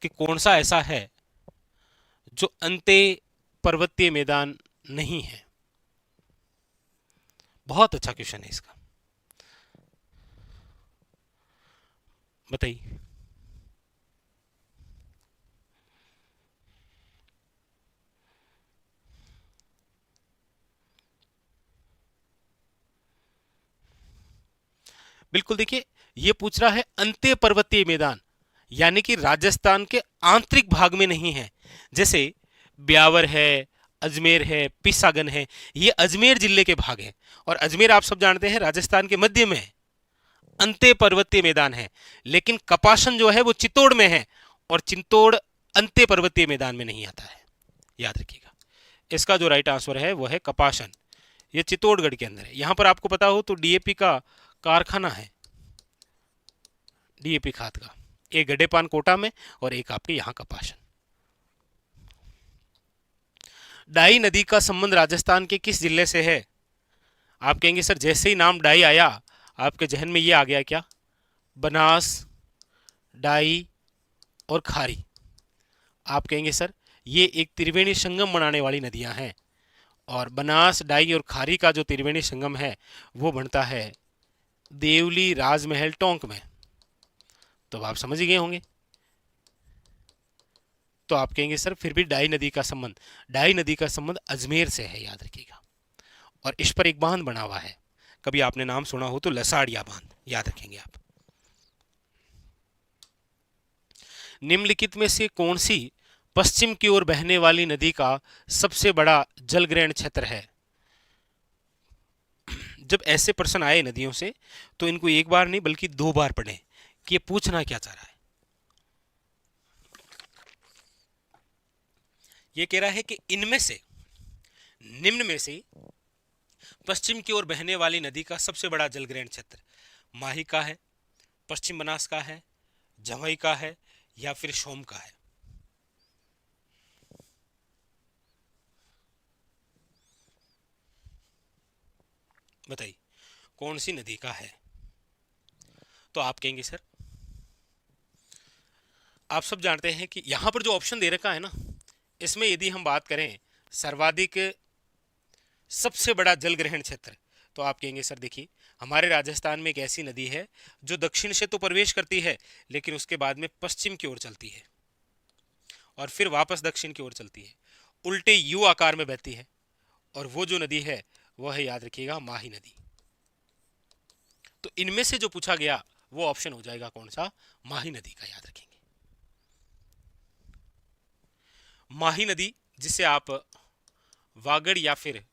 कि कौन सा ऐसा है जो अंत्य पर्वतीय मैदान नहीं है। बहुत अच्छा क्वेश्चन है इसका, बताइए। बिल्कुल, देखिए ये पूछ रहा है अंत्य पर्वतीय मैदान, यानी कि राजस्थान के आंतरिक भाग में नहीं है। जैसे ब्यावर है, अजमेर है, पिसागन है, ये अजमेर जिले के भाग हैं, और अजमेर आप सब जानते हैं राजस्थान के मध्य में है, अंत्य पर्वतीय मैदान है। लेकिन कपासन जो है वो चित्तौड़ में है, और चित्तौड़ अंत्य पर्वतीय मैदान में नहीं आता है, याद रखिएगा। इसका जो राइट आंसर है वो है कपासन, ये चित्तौड़गढ़ के अंदर है। यहां पर आपको पता हो तो डीएपी का कारखाना है, डीएपी खाद का, एक गडेपान कोटा में और एक आपके यहां कपासन। डाई नदी का संबंध राजस्थान के किस जिले से है? आप कहेंगे सर जैसे ही नाम डाई आया आपके जहन में ये आ गया क्या? बनास, डाई और खारी। आप कहेंगे सर ये एक त्रिवेणी संगम बनाने वाली नदियां हैं, और बनास, डाई और खारी का जो त्रिवेणी संगम है वो बनता है देवली राजमहल टोंक में। तो आप समझ ही गए होंगे। तो आप कहेंगे सर फिर भी डाई नदी का संबंध, डाई नदी का संबंध अजमेर से है, याद रखिएगा। और इस पर एक बांध बना हुआ है, कभी आपने नाम सुना हो तो लसाड़िया बांध, याद रखेंगे आप। निम्नलिखित में से कौन सी पश्चिम की ओर बहने वाली नदी का सबसे बड़ा जलग्रहण क्षेत्र है? जब ऐसे प्रश्न आए नदियों से तो इनको एक बार नहीं बल्कि दो बार पढ़ें कि ये पूछना क्या चाह रहा है। ये कह रहा है कि इनमें से, निम्न में से पश्चिम की ओर बहने वाली नदी का सबसे बड़ा जलग्रहण क्षेत्र माही का है, पश्चिम बनास का है, जमुई का है या फिर सोम का है? बताइए कौन सी नदी का है? तो आप कहेंगे सर, आप सब जानते हैं कि यहां पर जो ऑप्शन दे रखा है ना, इसमें यदि हम बात करें सर्वाधिक सबसे बड़ा जल ग्रहण क्षेत्र, तो आप कहेंगे सर देखिए हमारे राजस्थान में एक ऐसी नदी है जो दक्षिण से तो प्रवेश करती है लेकिन उसके बाद में पश्चिम की ओर चलती है और फिर वापस दक्षिण की ओर चलती है, उल्टे यू आकार में बहती है, और वो जो नदी है वह है, याद रखिएगा, माही नदी। तो इनमें से जो पूछा गया वो ऑप्शन हो जाएगा कौन सा? माही नदी का, याद रखेंगे। माही नदी जिसे आप वागड़ या फिर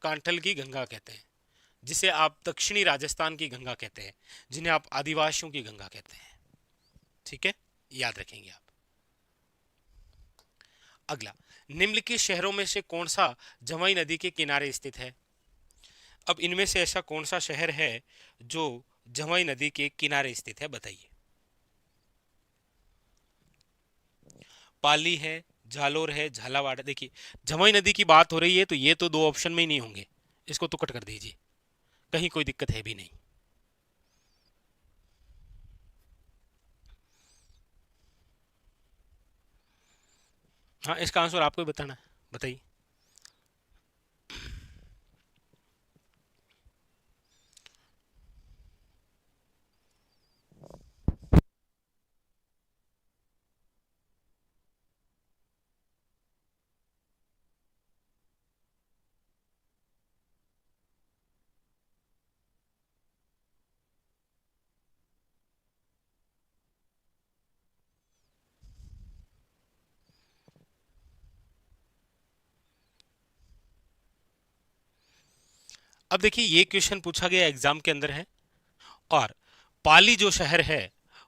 कांठल की गंगा कहते हैं, जिसे आप दक्षिणी राजस्थान की गंगा कहते हैं, जिन्हें आप आदिवासियों की गंगा कहते हैं। ठीक है, याद रखेंगे आप। अगला, निम्नलिखित शहरों में से कौन सा जमुई नदी के किनारे स्थित है? अब इनमें से ऐसा कौन सा शहर है जो जमुई नदी के किनारे स्थित है? बताइए। पाली है, जालोर है, झालावाड़। देखिए जमुई नदी की बात हो रही है तो ये तो दो ऑप्शन में ही नहीं होंगे, इसको तो कट कर दीजिए, कहीं कोई दिक्कत है भी नहीं। हाँ, इसका आंसर आपको ही बताना है, बताइए। अब देखिए ये क्वेश्चन पूछा गया एग्जाम के अंदर है, और पाली जो शहर है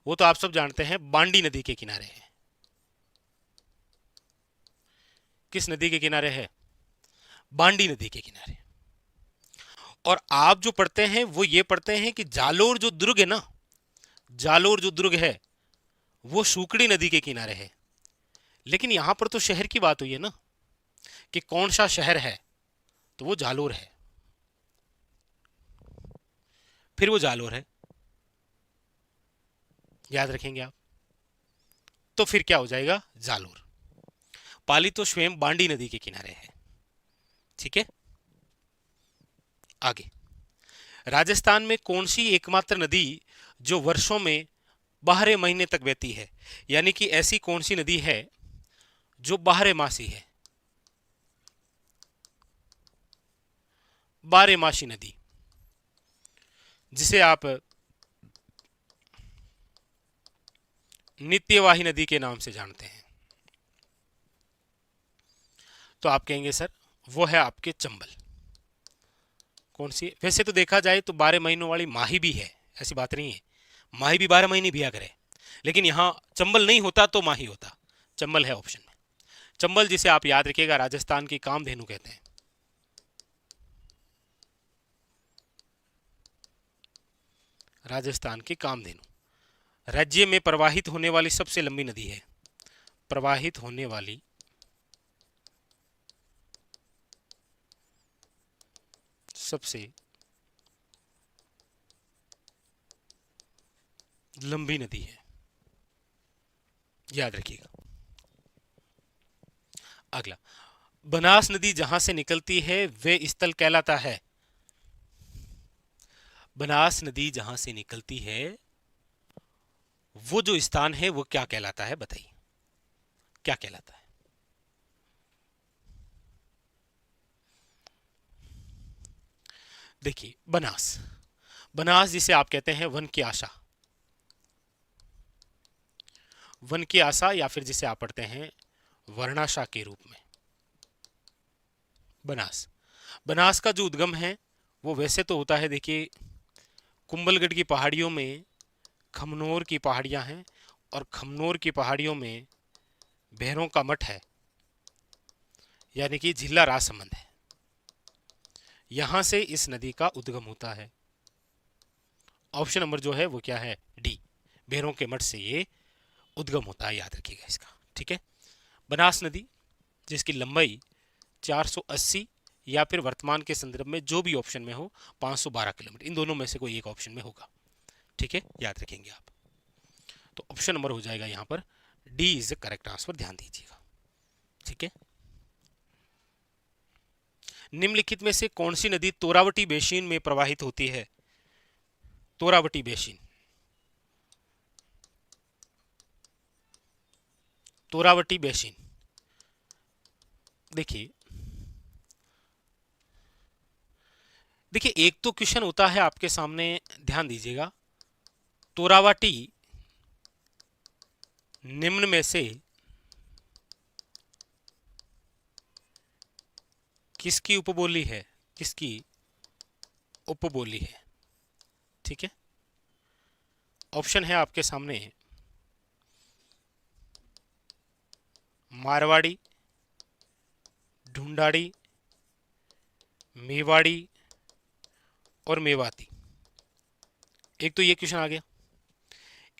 वो तो आप सब जानते हैं बांडी नदी के किनारे है। किस नदी के किनारे है? बांडी नदी के किनारे। और आप जो पढ़ते हैं वो ये पढ़ते हैं कि जालोर जो दुर्ग है ना, जालोर जो दुर्ग है वो सूकड़ी नदी के किनारे है, लेकिन यहां पर तो शहर की बात हुई है ना कि कौन सा शहर है, तो वो जालोर है, फिर वो जालोर है, याद रखेंगे आप। तो फिर क्या हो जाएगा? जालोर। पाली तो स्वयं बांडी नदी के किनारे है। ठीक है, आगे, राजस्थान में कौन सी एकमात्र नदी जो वर्षों में 12 महीने तक बहती है? यानी कि ऐसी कौन सी नदी है जो 12 मासी है? 12 मासी नदी जिसे आप नित्यवाही नदी के नाम से जानते हैं, तो आप कहेंगे सर वो है आपके चंबल। कौन सी? वैसे तो देखा जाए तो 12 महीनों वाली माही भी है, ऐसी बात नहीं है, माही भी 12 महीने बिया करे, लेकिन यहां चंबल नहीं होता तो माही होता। चंबल है ऑप्शन में। चंबल जिसे आप याद रखिएगा राजस्थान की कामधेनु कहते हैं। राजस्थान की कामधेनु। राज्य में प्रवाहित होने वाली सबसे लंबी नदी है, प्रवाहित होने वाली सबसे लंबी नदी है, याद रखिएगा। अगला, बनास नदी जहां से निकलती है वे स्थल कहलाता है? बनास नदी जहां से निकलती है वो जो स्थान है वो क्या कहलाता है? बताइए क्या कहलाता है? देखिए बनास, बनास जिसे आप कहते हैं वन की आशा, वन की आशा या फिर जिसे आप पढ़ते हैं वर्णाशा के रूप में। बनास, बनास का जो उद्गम है वो वैसे तो होता है, देखिए कुंभलगढ़ की पहाड़ियों में खमनोर की पहाड़ियां हैं और खमनोर की पहाड़ियों में भैरों का मठ है, यानी कि जिला राजसमंद है, यहां से इस नदी का उद्गम होता है। ऑप्शन नंबर जो है वो क्या है, डी, भैरों के मठ से ये उद्गम होता है, याद रखिएगा इसका। ठीक है, बनास नदी जिसकी लंबाई 480 या फिर वर्तमान के संदर्भ में जो भी ऑप्शन में हो 512 किलोमीटर, इन दोनों में से कोई एक ऑप्शन में होगा। ठीक है, याद रखेंगे आप। तो ऑप्शन नंबर हो जाएगा यहां पर D is the correct answer, ध्यान दीजिएगा। ठीक है, निम्नलिखित में से कौन सी नदी तोरावटी बेसिन में प्रवाहित होती है? तोरावटी बेसिन, तोरावटी बेसिन, देखिए देखिए एक तो क्वेश्चन होता है आपके सामने, ध्यान दीजिएगा, तोरावटी निम्न में से किसकी उपबोली है? किसकी उपबोली है? ठीक है, ऑप्शन है आपके सामने मारवाड़ी, ढूंढाड़ी, मेवाड़ी और मेवाती। एक तो ये क्वेश्चन आ गया,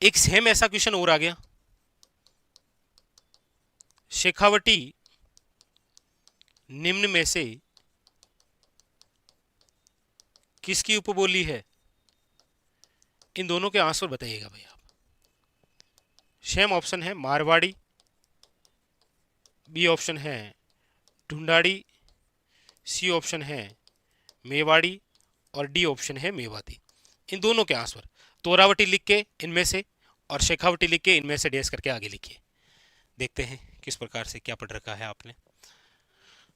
एक सेम ऐसा क्वेश्चन और आ गया, शेखावटी निम्न में से किसकी उपबोली है? इन दोनों के आंसर बताइएगा भाई आप। सेम ऑप्शन है मारवाड़ी, बी ऑप्शन है ढूंढाड़ी, सी ऑप्शन है मेवाड़ी और डी ऑप्शन है मेवाती। इन दोनों के आंसर तोरावटी लिख के इनमें से और शेखावटी लिख के इनमें से डैश करके आगे लिखिए। देखते हैं किस प्रकार से क्या पढ़ रखा है आपने।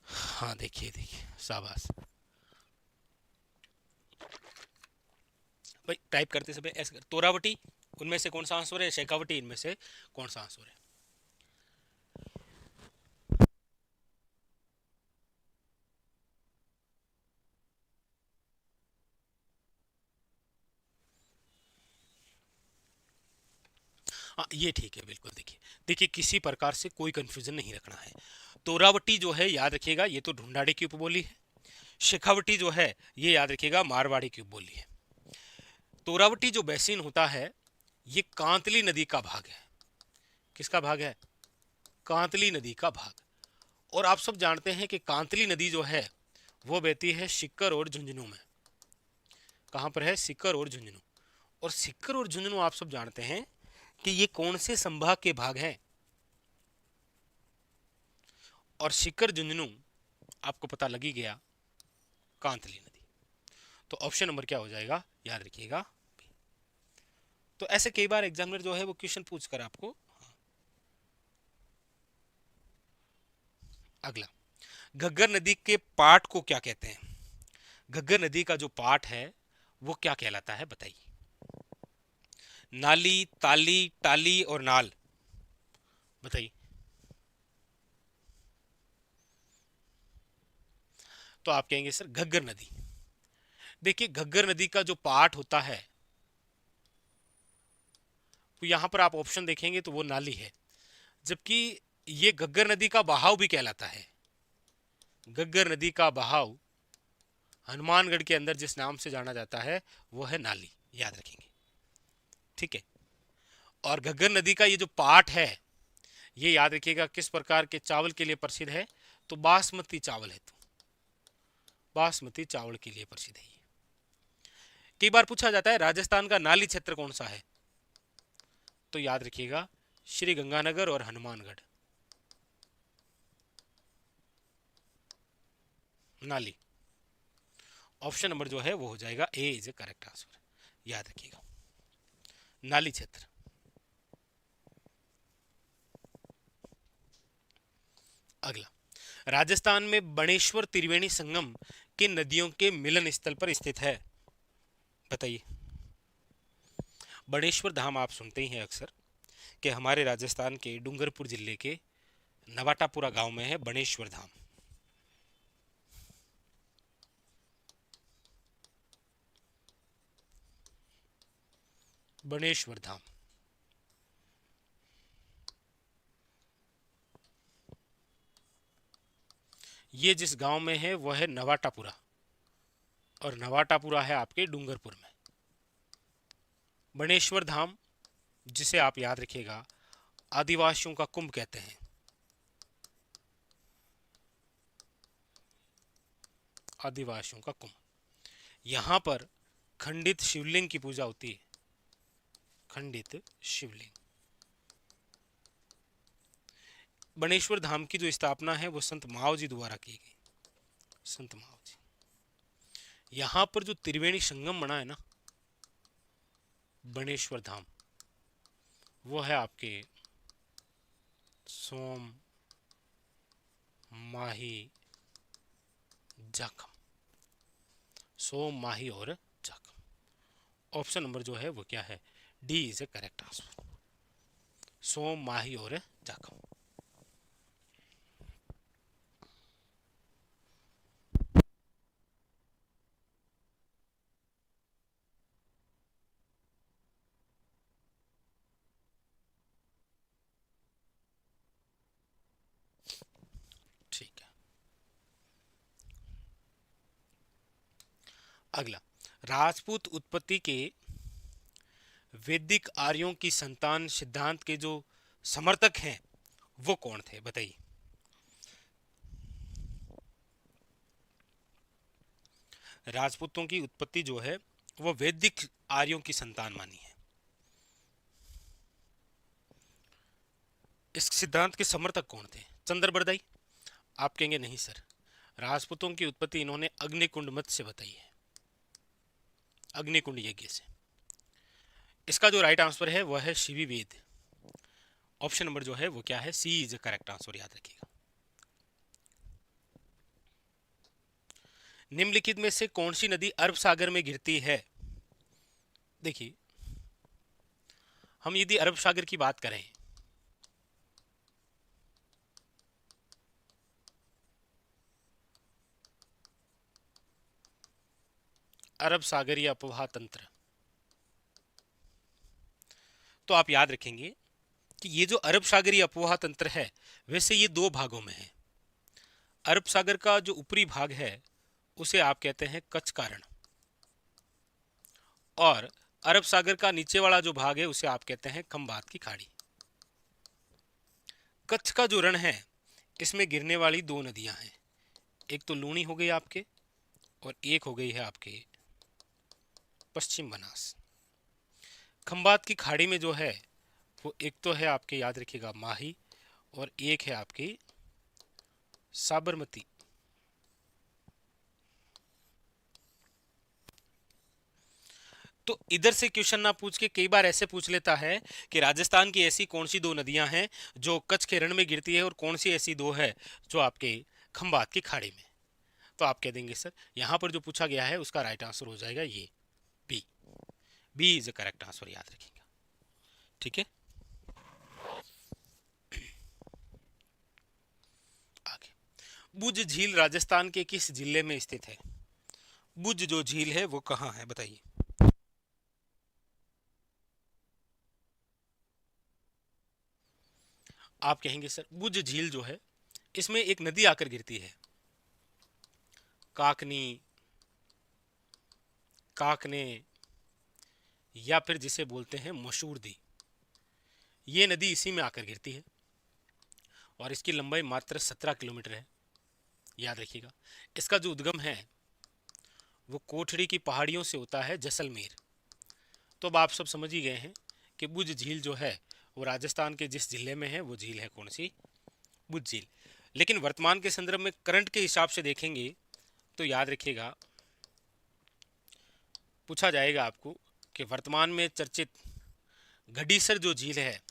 हाँ देखिए देखिए, शाबाश भाई, टाइप करते समय ऐसे तोरावटी उनमें से कौन सा आंसर है, शेखावटी इनमें से कौन सा आंसर है। हाँ ये ठीक है, बिल्कुल। देखिए देखिए किसी प्रकार से कोई कंफ्यूजन नहीं रखना है। तोरावटी जो है याद रखिएगा ये तो ढूंढाड़ी की उपबोली है, शेखावटी जो है ये याद रखिएगा मारवाड़ी की उपबोली है। तोरावटी जो बेसिन होता है ये कांतली नदी का भाग है। किसका भाग है? कांतली नदी का भाग। और आप सब जानते हैं कि कांतली नदी जो है वो बहती है सिक्कर और झुंझुनू में। कहां पर है? सिक्कर और झुंझुनू। और सिक्कर और झुंझुनू आप सब जानते हैं कि ये कौन से संभाग के भाग हैं, और सिक्कर झुंझुनू आपको पता लगी गया, कांतली नदी। तो ऑप्शन नंबर क्या हो जाएगा, याद रखिएगा। तो ऐसे कई बार एग्जामिनर जो है वो क्वेश्चन पूछ कर आपको। अगला, घग्गर नदी के पाट को क्या कहते हैं? घग्गर नदी का जो पाट है वो क्या कहलाता है, बताइए। नाली, ताली, टाली और नाल, बताइए। तो आप कहेंगे सर घग्गर नदी। देखिए घग्गर नदी का जो पाट होता है तो यहां पर आप ऑप्शन देखेंगे तो वो नाली है, जबकि ये घग्गर नदी का बहाव भी कहलाता है। घग्गर नदी का बहाव हनुमानगढ़ के अंदर जिस नाम से जाना जाता है वो है नाली, याद रखेंगे। ठीक है, और घग्गर नदी का ये जो पाट है ये याद रखिएगा किस प्रकार के चावल के लिए प्रसिद्ध है, तो बासमती चावल है, तो बासमती चावल के लिए प्रसिद्ध है ये। कई बार पूछा जाता है राजस्थान का नाली क्षेत्र कौन सा है, तो याद रखिएगा श्री गंगानगर और हनुमानगढ़। नाली, ऑप्शन नंबर जो है वो हो जाएगा ए इज ए करेक्ट आंसर, याद रखिएगा, नाली क्षेत्र। अगला, राजस्थान में बणेश्वर त्रिवेणी संगम किन नदियों के मिलन स्थल पर स्थित है, बताइए। बणेश्वर धाम आप सुनते ही हैं अक्सर, कि हमारे राजस्थान के डूंगरपुर जिले के नवाटापुरा गांव में है बनेश्वर धाम। बनेश्वर धाम ये जिस गांव में है वह है नवाटापुरा, और नवाटापुरा है आपके डूंगरपुर में। बनेश्वर धाम जिसे आप याद रखिएगा आदिवासियों का कुंभ कहते हैं। आदिवासियों का कुंभ, यहां पर खंडित शिवलिंग की पूजा होती है। खंडित शिवलिंग। बनेश्वर धाम की जो स्थापना है वो संत माव जी द्वारा की गई। संत माव जी। यहां पर जो त्रिवेणी संगम बना है ना बनेश्वर धाम, वो है आपके सोम, माही, जाखम। सोम, माही और जाखम। ऑप्शन नंबर जो है वो क्या है, D is a correct answer. Som, Mahi और जाखम। ठीक है, अगला। राजपूत उत्पत्ति के वैदिक आर्यों की संतान सिद्धांत के जो समर्थक हैं वो कौन थे, बताइए। राजपूतों की उत्पत्ति जो है वो वैदिक आर्यों की संतान मानी है। इस सिद्धांत के समर्थक कौन थे, चंद्र बरदाई? आप कहेंगे नहीं सर, राजपूतों की उत्पत्ति इन्होंने अग्निकुंड मत से बताई है, अग्निकुंड यज्ञ से। इसका जो राइट आंसर है वह है शिवी वेद। ऑप्शन नंबर जो है वो क्या है, सी इज करेक्ट आंसर, याद रखिएगा। निम्नलिखित में से कौन सी नदी अरब सागर में गिरती है? देखिए, हम यदि अरब सागर की बात करें अरब सागर या अफवाह तंत्र, तो आप याद रखेंगे कि ये जो अरब सागरीय अफवाह तंत्र है वैसे ये दो भागों में है। अरब सागर का जो ऊपरी भाग है उसे आप कहते हैं कच्छ का रण, और अरब सागर का नीचे वाला जो भाग है उसे आप कहते हैं खंबात की खाड़ी। कच्छ का जो रण है इसमें गिरने वाली दो नदियां हैं, एक तो लूनी हो गई आपके और एक हो गई है आपके पश्चिम बनास। खंबात की खाड़ी में जो है वो एक तो है आपके, याद रखिएगा, माही, और एक है आपकी साबरमती। तो इधर से क्वेश्चन ना पूछ के कई बार ऐसे पूछ लेता है कि राजस्थान की ऐसी कौन सी दो नदियां हैं जो कच्छ के रण में गिरती है और कौन सी ऐसी दो है जो आपके खंबात की खाड़ी में। तो आप कह देंगे सर यहां पर जो पूछा गया है उसका राइट आंसर हो जाएगा ये B. B is a correct answer, याद रखिएगा। ठीक है, आगे। बुज झील राजस्थान के किस जिले में स्थित है? बुज जो झील है वो कहाँ है, बताइए। आप कहेंगे सर बुज झील जो है इसमें एक नदी आकर गिरती है, काकनी, काकने, या फिर जिसे बोलते हैं मसूरदी। ये नदी इसी में आकर गिरती है और इसकी लंबाई मात्र 17 किलोमीटर है, याद रखिएगा। इसका जो उद्गम है वो कोठड़ी की पहाड़ियों से होता है, जैसलमेर। तो अब आप सब समझ ही गए हैं कि बुज झील जो है वो राजस्थान के जिस जिले में है वो झील है कौन सी, बुज झील। लेकिन वर्तमान के संदर्भ में करंट के हिसाब से देखेंगे तो याद रखिएगा पूछा जाएगा आपको कि वर्तमान में चर्चित गडीसर जो झील है,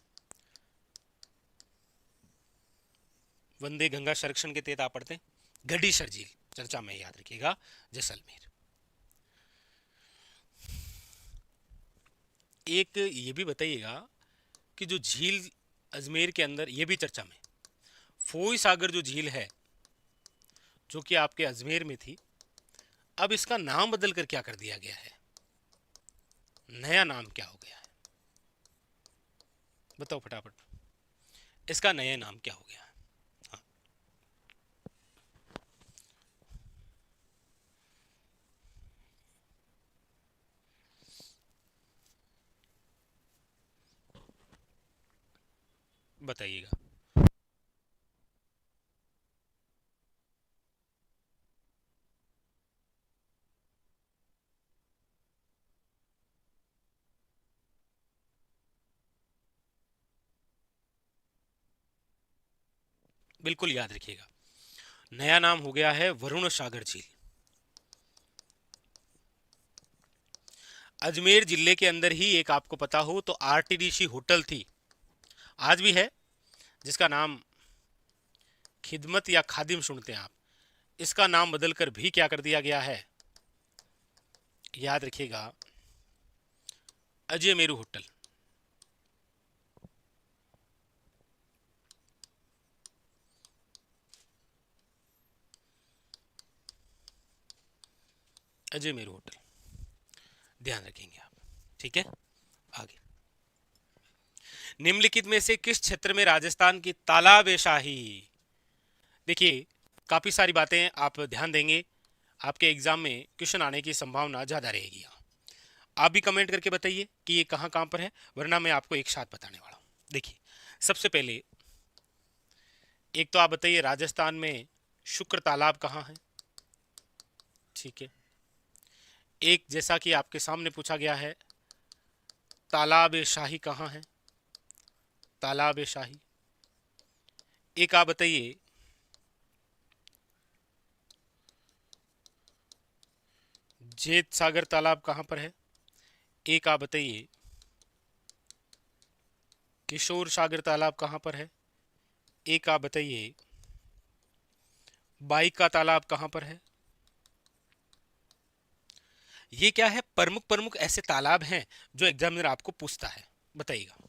वंदे गंगा संरक्षण के तहत आप पढ़ते हैं, गडीसर झील चर्चा में, याद रखिएगा, जैसलमेर। एक ये भी बताइएगा कि जो झील अजमेर के अंदर, ये भी चर्चा में, फोई सागर जो झील है जो कि आपके अजमेर में थी, अब इसका नाम बदल कर क्या कर दिया गया है, नया नाम क्या हो गया है, बताओ फटाफट, इसका नया नाम क्या हो गया है? हाँ। बताइएगा। बिल्कुल याद रखिएगा, नया नाम हो गया है वरुण सागर झील। अजमेर जिले के अंदर ही एक, आपको पता हो तो, आरटीडीसी होटल थी, आज भी है, जिसका नाम खिदमत या खादिम सुनते हैं आप, इसका नाम बदलकर भी क्या कर दिया गया है, याद रखिएगा, अजय मेरू होटल। अजय मेरू होटल, ध्यान रखेंगे आप, ठीक है। आगे, निम्नलिखित में से किस क्षेत्र में राजस्थान की तालाबेशाही, देखिए काफी सारी बातें आप ध्यान देंगे, आपके एग्जाम में क्वेश्चन आने की संभावना ज्यादा रहेगी। आप भी कमेंट करके बताइए कि ये कहां कहां पर है, वरना मैं आपको एक साथ बताने वाला हूं। देखिए, सबसे पहले एक तो आप बताइए राजस्थान में शुक्र तालाब कहाँ है, ठीक है। एक, जैसा कि आपके सामने पूछा गया है, तालाब ए शाही कहाँ है, तालाब ए शाही। एक आप बताइए जेत सागर तालाब कहाँ पर है। एक आप बताइए किशोर सागर तालाब कहाँ पर है। एक आप बताइए बाई का तालाब कहाँ पर है। ये क्या है, प्रमुख प्रमुख ऐसे तालाब हैं जो एग्जामिनर आपको पूछता है, बताइएगा।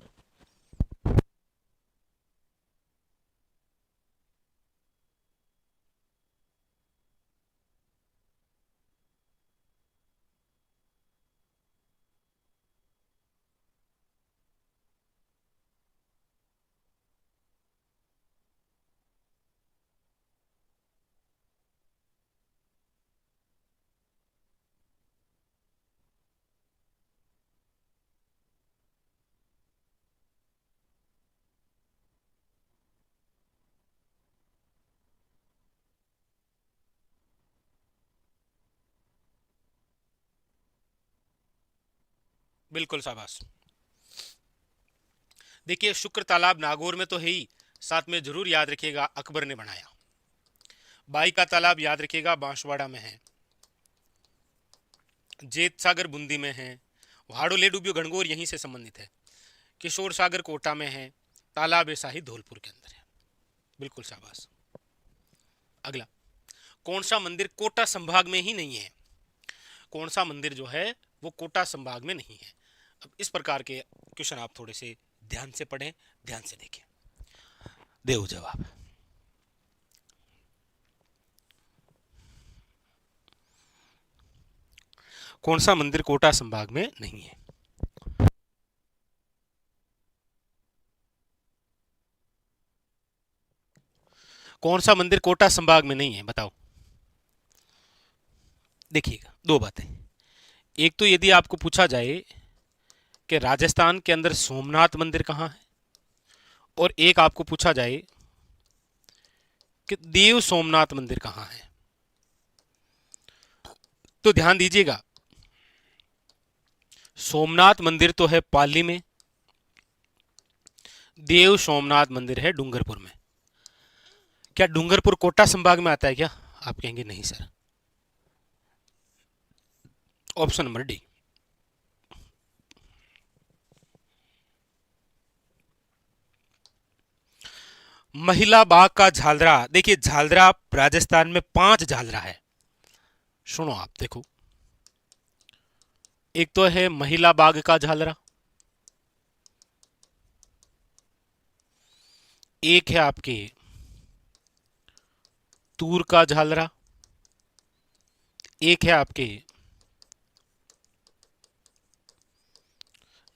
बिल्कुल शाबाश। देखिए, शुक्र तालाब नागौर में तो है ही, साथ में जरूर याद रखिएगा अकबर ने बनाया। बाई का तालाब याद रखिएगा बांसवाड़ा में है। जेत सागर बूंदी में है। वाड़ो ले डूबियो घनघोर यहीं से संबंधित है। किशोर सागर कोटा में है। तालाब शाही धौलपुर के अंदर है। बिल्कुल शाबाश। अगला, कौन सा मंदिर कोटा संभाग में ही नहीं है, कौन सा मंदिर जो है वो कोटा संभाग में नहीं है। अब इस प्रकार के क्वेश्चन आप थोड़े से ध्यान से पढ़ें, ध्यान से देखें, दे जवाब। कौन सा मंदिर कोटा संभाग में नहीं है। कौन सा मंदिर कोटा संभाग में नहीं है, बताओ। देखिएगा, दो बातें, एक तो यदि आपको पूछा जाए कि राजस्थान के अंदर सोमनाथ मंदिर कहां है, और एक आपको पूछा जाए कि देव सोमनाथ मंदिर कहां है, तो ध्यान दीजिएगा, सोमनाथ मंदिर तो है पाली में, देव सोमनाथ मंदिर है डूंगरपुर में। क्या डूंगरपुर कोटा संभाग में आता है क्या, आप कहेंगे नहीं सर। Option number D. महिला बाग का झालरा, देखिए झालरा राजस्थान में 5 झालरा है, सुनो आप देखो, एक तो है महिला बाग का झालरा, एक है आपके तूर का झालरा, एक है आपके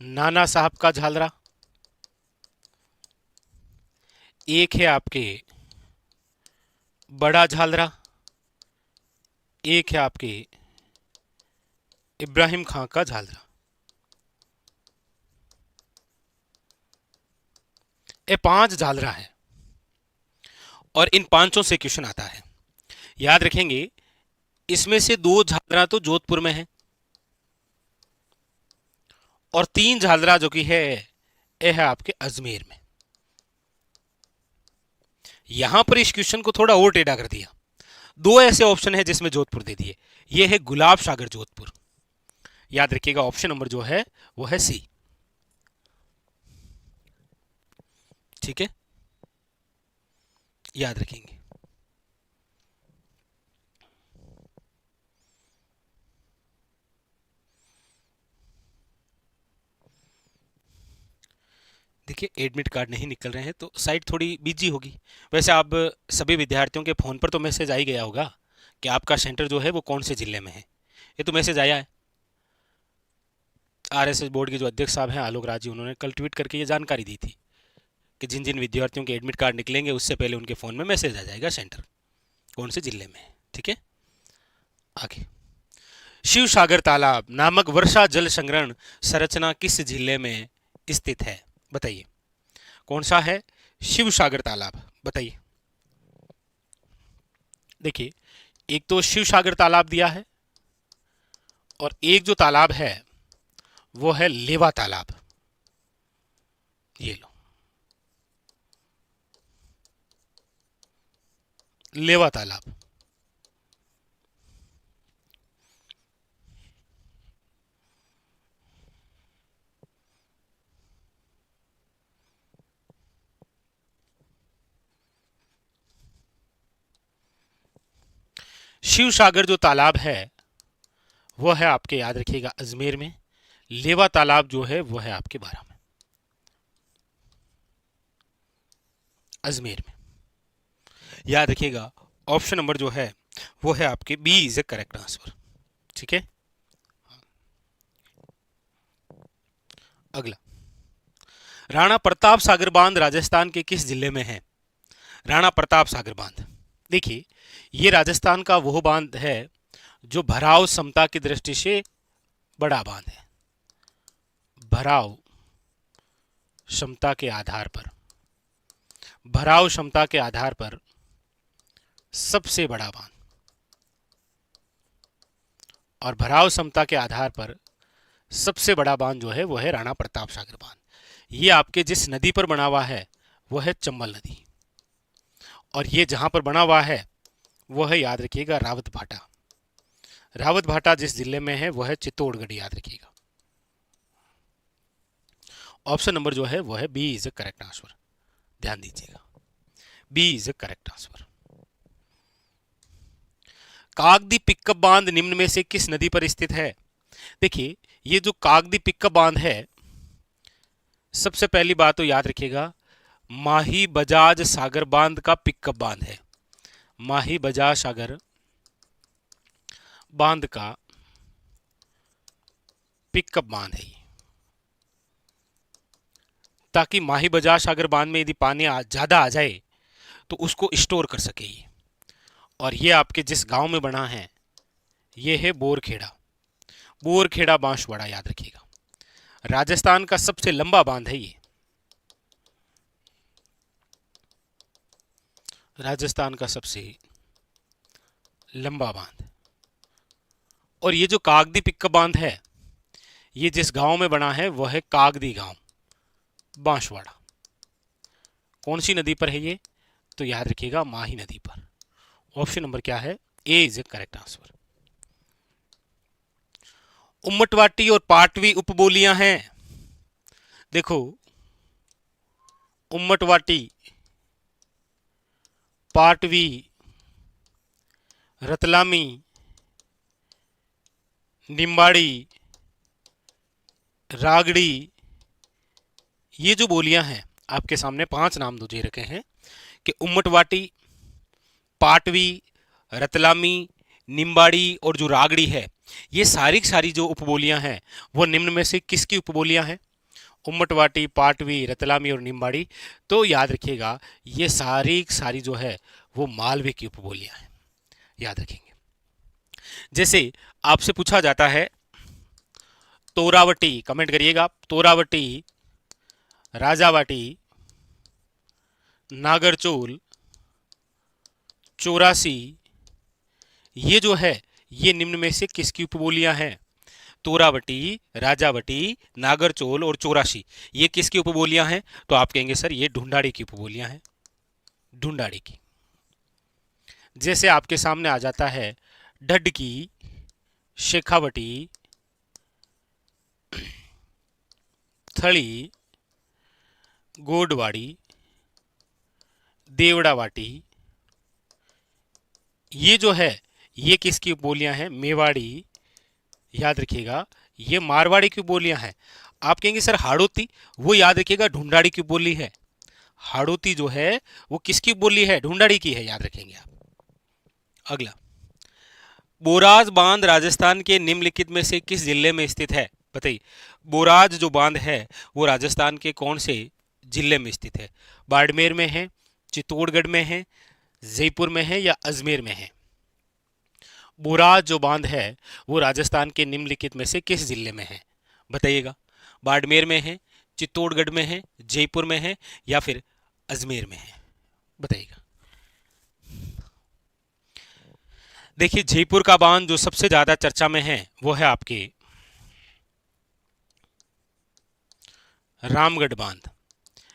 नाना साहब का झालरा, एक है आपके बड़ा झालरा, एक है आपके इब्राहिम खां का झालरा। ये 5 झालरा है और इन पांचों से क्वेश्चन आता है। याद रखेंगे इसमें से 2 झालरा तो जोधपुर में है और 3 झालरा जो कि है यह है आपके अजमेर में। यहां पर इस क्वेश्चन को थोड़ा और टेढ़ा कर दिया। 2 ऐसे ऑप्शन है जिसमें जोधपुर दे दिए। यह है गुलाब सागर जोधपुर। याद रखिएगा ऑप्शन नंबर जो है वो है सी। ठीक है, याद रखेंगे। देखिए एडमिट कार्ड नहीं निकल रहे हैं तो साइट थोड़ी बिजी होगी। वैसे आप सभी विद्यार्थियों के फ़ोन पर तो मैसेज आ ही गया होगा कि आपका सेंटर जो है वो कौन से ज़िले में है। ये तो मैसेज आया है। आरएसएस बोर्ड के जो अध्यक्ष साहब हैं आलोक राज जी, उन्होंने कल ट्वीट करके ये जानकारी दी थी कि जिन जिन विद्यार्थियों के एडमिट कार्ड निकलेंगे उससे पहले उनके फ़ोन में मैसेज आ जाएगा सेंटर कौन से ज़िले में है। ठीक है, आगे। शिव सागर तालाब नामक वर्षा जल संग्रहण संरचना किस जिले में स्थित है? बताइए कौन सा है शिव सागर तालाब, बताइए। देखिए एक तो शिव सागर तालाब दिया है और एक जो तालाब है वो है लेवा तालाब। ये लो, लेवा तालाब। शिव सागर जो तालाब है वो है आपके, याद रखिएगा, अजमेर में। लेवा तालाब जो है वो है आपके बारा में, अजमेर में। याद रखिएगा ऑप्शन नंबर जो है वो है आपके B is a correct answer. ठीक है, अगला। राणा प्रताप सागर बांध राजस्थान के किस जिले में है? राणा प्रताप सागर बांध, देखिए ये राजस्थान का वो बांध है जो भराव क्षमता की दृष्टि से बड़ा बांध है। भराव क्षमता के आधार पर, भराव क्षमता के आधार पर सबसे बड़ा बांध, और भराव क्षमता के आधार पर सबसे बड़ा बांध जो है वो है राणा प्रताप सागर बांध। ये आपके जिस नदी पर बना हुआ है वो है चंबल नदी, और ये जहां पर बना हुआ है वो है, याद रखिएगा, रावत भाटा। रावत भाटा जिस जिले में है वो है चित्तौड़गढ़, याद रखिएगा। ऑप्शन नंबर जो है वो है B is a correct answer, ध्यान दीजिएगा, B is a correct answer. Kagdi pickup बांध निम्न में से किस नदी पर स्थित है? देखिए ये जो कागदी पिकअप बांध है, सबसे पहली बात तो याद रखिएगा माही बजाज सागर बांध का पिकअप बांध है। माही बजाज सागर बांध का पिकअप बांध है ये, ताकि माही बजाज सागर बांध में यदि पानी ज्यादा आ जाए तो उसको स्टोर कर सके ये। और ये आपके जिस गांव में बना है ये है बोरखेड़ा, बोरखेड़ा बांसवाड़ा, याद रखिएगा। राजस्थान का सबसे लंबा बांध है ये, राजस्थान का सबसे लंबा बांध। और ये जो कागदी पिक्का बांध है ये जिस गांव में बना है वह है कागदी गांव, बांसवाड़ा। कौन सी नदी पर है ये? तो याद रखिएगा माही नदी पर। ऑप्शन नंबर क्या है? ए इज ए करेक्ट आंसर। उम्मटवाटी और पाटवी उपबोलियां हैं। देखो उम्मटवाटी, पाटवी, रतलामी, निम्बाड़ी, रागड़ी, ये जो बोलियां हैं आपके सामने 5 नाम दे रखे हैं कि उम्मटवाटी, पाटवी, रतलामी, निम्बाड़ी और जो रागड़ी है, ये सारी सारी जो उपबोलियां हैं वो निम्न में से किसकी उपबोलियां हैं? उम्मटवाटी, पाटवी, रतलामी और निम्बाड़ी। तो याद रखिएगा ये सारी सारी जो है वो मालवे की उपबोलियां हैं, याद रखेंगे। जैसे आपसे पूछा जाता है तोरावटी, कमेंट करिएगा, तोरावटी, राजावाटी, नागरचोल, चौरासी, ये जो है ये निम्न में से किसकी उपबोलियां हैं? तोरावटी, राजावटी, नागरचोल और चौरासी, ये किसकी उपबोलियां हैं? तो आप कहेंगे सर ये ढूंढाड़ी की उपबोलियां हैं, ढूंढाड़ी की। जैसे आपके सामने आ जाता है ढड्डकी, शेखावटी, थली, गोडवाड़ी, देवड़ावाटी, ये जो है ये किसकी बोलियां हैं? मेवाड़ी, याद रखिएगा ये मारवाड़ी की बोलियां हैं। आप कहेंगे सर हाड़ौती, वो याद रखिएगा ढूंढाड़ी की बोली है। हाड़ौती जो है वो किसकी बोली है? ढूंढाड़ी की है, याद रखेंगे आप। अगला, बोराज बांध राजस्थान के निम्नलिखित में से किस जिले में स्थित है? बताइए, बोराज जो बांध है वो राजस्थान के कौन से जिले में स्थित है? बाड़मेर में है, चित्तौड़गढ़ में है, जयपुर में है या अजमेर में है? बोराज जो बांध है वो राजस्थान के निम्नलिखित में से किस जिले में है? बताइएगा, बाड़मेर में है, चित्तौड़गढ़ में है, जयपुर में है या फिर अजमेर में है? बताइएगा। देखिए जयपुर का बांध जो सबसे ज्यादा चर्चा में है वो है आपके रामगढ़ बांध,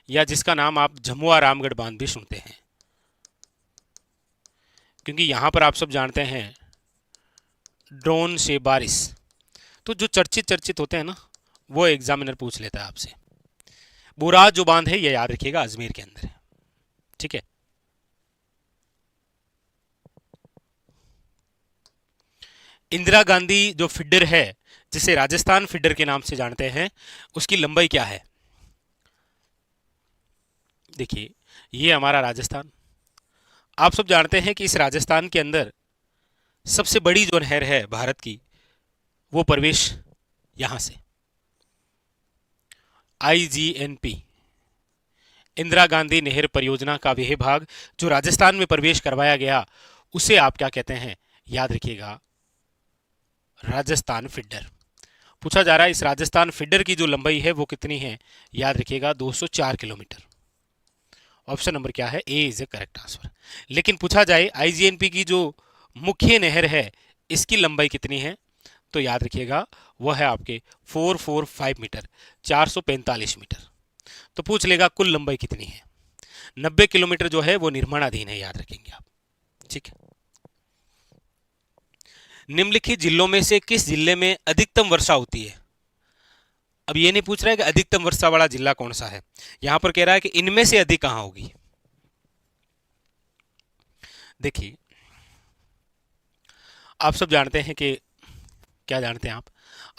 या जिसका नाम आप झमुआ रामगढ़ बांध भी सुनते हैं, क्योंकि यहां पर आप सब जानते हैं ड्रोन से बारिश। तो जो चर्चित होते हैं ना वो एग्जामिनर पूछ लेता है आपसे। बोराज जो बांध है ये याद रखिएगा अजमेर के अंदर है, ठीक है। इंदिरा गांधी जो फिडर है, जिसे राजस्थान फिडर के नाम से जानते हैं, उसकी लंबाई क्या है? देखिए ये हमारा राजस्थान, आप सब जानते हैं कि इस राजस्थान के अंदर सबसे बड़ी जो नहर है भारत की वो प्रवेश यहां से IGNP, इंदिरा गांधी नहर परियोजना का वह भाग जो राजस्थान में प्रवेश करवाया गया उसे आप क्या कहते हैं? याद रखिएगा राजस्थान फिडर। पूछा जा रहा है इस राजस्थान फिडर की जो लंबाई है वो कितनी है? याद रखिएगा 204 किलोमीटर। ऑप्शन नंबर क्या है? ए इज ए करेक्ट आंसर। लेकिन पूछा जाए IGNP की जो मुख्य नहर है इसकी लंबाई कितनी है? तो याद रखिएगा वह है आपके 445 मीटर, 445 मीटर। तो पूछ लेगा कुल लंबाई कितनी है? 90 किलोमीटर जो है वो निर्माणाधीन है, याद रखेंगे आप, ठीक है। निम्नलिखित जिलों में से किस जिले में अधिकतम वर्षा होती है? अब ये नहीं पूछ रहा है कि अधिकतम वर्षा वाला जिला कौन सा है, यहां पर कह रहा है कि इनमें से अधिक कहां होगी। देखिए आप सब जानते हैं कि क्या जानते हैं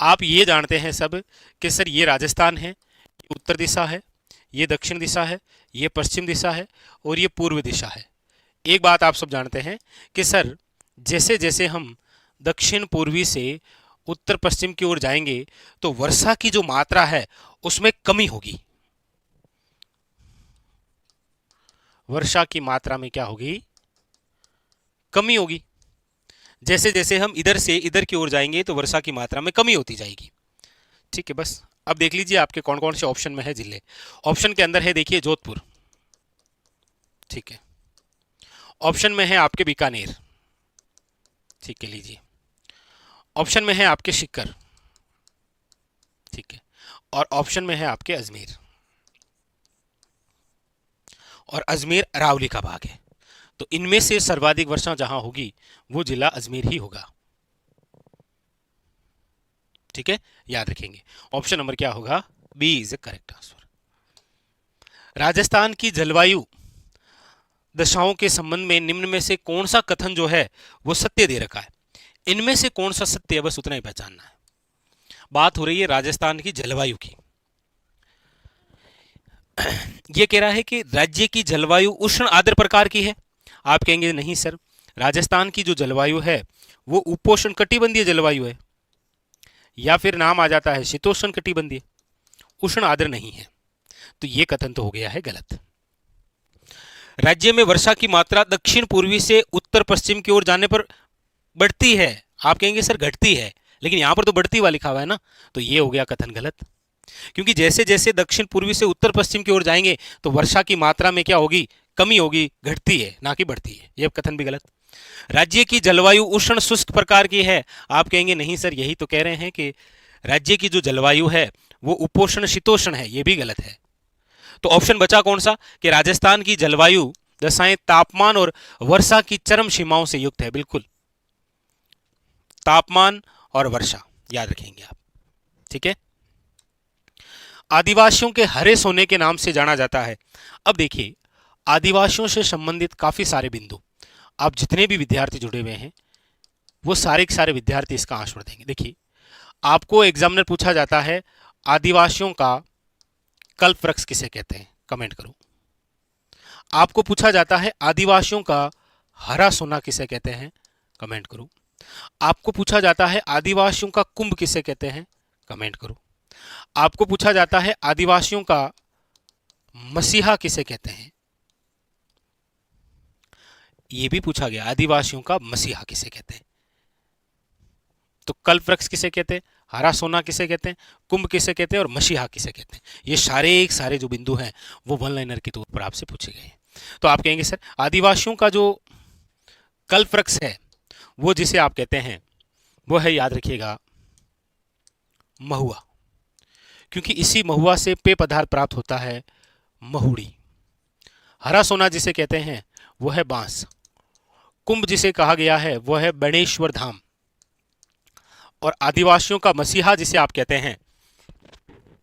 आप ये जानते हैं सब कि सर ये राजस्थान है, ये उत्तर दिशा है, ये दक्षिण दिशा है, ये पश्चिम दिशा है और ये पूर्व दिशा है। एक बात आप सब जानते हैं कि सर जैसे जैसे हम दक्षिण पूर्वी से उत्तर पश्चिम की ओर जाएंगे तो वर्षा की जो मात्रा है उसमें कमी होगी। वर्षा की मात्रा में क्या होगी? कमी होगी। जैसे जैसे हम इधर से इधर की ओर जाएंगे तो वर्षा की मात्रा में कमी होती जाएगी, ठीक है। बस अब देख लीजिए आपके कौन कौन से ऑप्शन में है जिले। ऑप्शन के अंदर है देखिए जोधपुर, ठीक है। ऑप्शन में है आपके बीकानेर, ठीक है, लीजिए। ऑप्शन में है आपके सीकर, ठीक है। और ऑप्शन में है आपके अजमेर, और अजमेर अरावली का भाग है। तो इनमें से सर्वाधिक वर्षा जहां होगी वो जिला अजमेर ही होगा, ठीक है, याद रखेंगे। ऑप्शन नंबर क्या होगा? B is a correct answer. Rajasthan की जलवायु दशाओं के संबंध में निम्न में से कौन सा कथन जो है वो सत्य दे रखा है? इनमें से कौन सा सत्य है, बस उतना ही पहचानना है। बात हो रही है राजस्थान की जलवायु की। ये कह रहा है कि राज्य की जलवायु उष्ण आर्द्र प्रकार की है। आप कहेंगे नहीं सर, राजस्थान की जो जलवायु है वो उपोष्ण कटिबंधीय जलवायु है, या फिर नाम आ जाता है शीतोष्ण कटिबंधीय, उष्ण आर्द्र नहीं है। तो ये कथन तो हो गया है गलत। राज्य में वर्षा की मात्रा दक्षिण पूर्वी से उत्तर पश्चिम की ओर जाने पर बढ़ती है। आप कहेंगे सर घटती है, लेकिन यहां पर तो बढ़ती हुआ लिखा हुआ है ना, तो ये हो गया कथन गलत। क्योंकि जैसे जैसे दक्षिण पूर्वी से उत्तर पश्चिम की ओर जाएंगे तो वर्षा की मात्रा में क्या होगी, कमी होगी, घटती है ना कि बढ़ती है। यह कथन भी गलत। राज्य की जलवायु उष्ण शुष्क प्रकार की है। आप कहेंगे नहीं सर, यही तो कह रहे हैं कि राज्य की जो जलवायु है वो उपोष्ण शीतोष्ण है। यह भी गलत है। तो ऑप्शन बचा कौन सा, कि राजस्थान की जलवायु दशाएं तापमान और वर्षा की चरम सीमाओं से युक्त है। बिल्कुल, तापमान और वर्षा याद रखेंगे आप, ठीक है। आदिवासियों के हरे सोने के नाम से जाना जाता है। अब देखिए, आदिवासियों से संबंधित काफी सारे बिंदु, आप जितने भी विद्यार्थी जुड़े हुए हैं वो सारे के सारे विद्यार्थी इसका आंसर देंगे। देखिए, आपको एग्जामिनर पूछा जाता है आदिवासियों का कल्प वृक्ष किसे कहते हैं, कमेंट करो। आपको पूछा जाता है आदिवासियों का हरा सोना किसे कहते हैं, कमेंट करो। आपको पूछा जाता है आदिवासियों का कुंभ किसे कहते हैं, कमेंट करो। आपको पूछा जाता है आदिवासियों का मसीहा किसे कहते हैं, यह भी पूछा गया आदिवासियों का मसीहा किसे कहते हैं। तो कल्प वृक्ष किसे कहते हैं, हरा सोना किसे कहते हैं, कुंभ किसे कहते हैं और मसीहा किसे कहते हैं। ये सारे एक सारे जो बिंदु हैं वो वन लाइनर के तौर पर आपसे पूछे गए हैं। तो आप कहेंगे सर आदिवासियों का जो कल्प वृक्ष है वो जिसे आप कहते हैं वो है, याद रखिएगा, महुआ। क्योंकि इसी महुआ से पेय पदार्थ प्राप्त होता है, महुड़ी। हरा सोना जिसे कहते हैं वो है बांस। कुंभ जिसे कहा गया है वो है बणेश्वर धाम। और आदिवासियों का मसीहा जिसे आप कहते हैं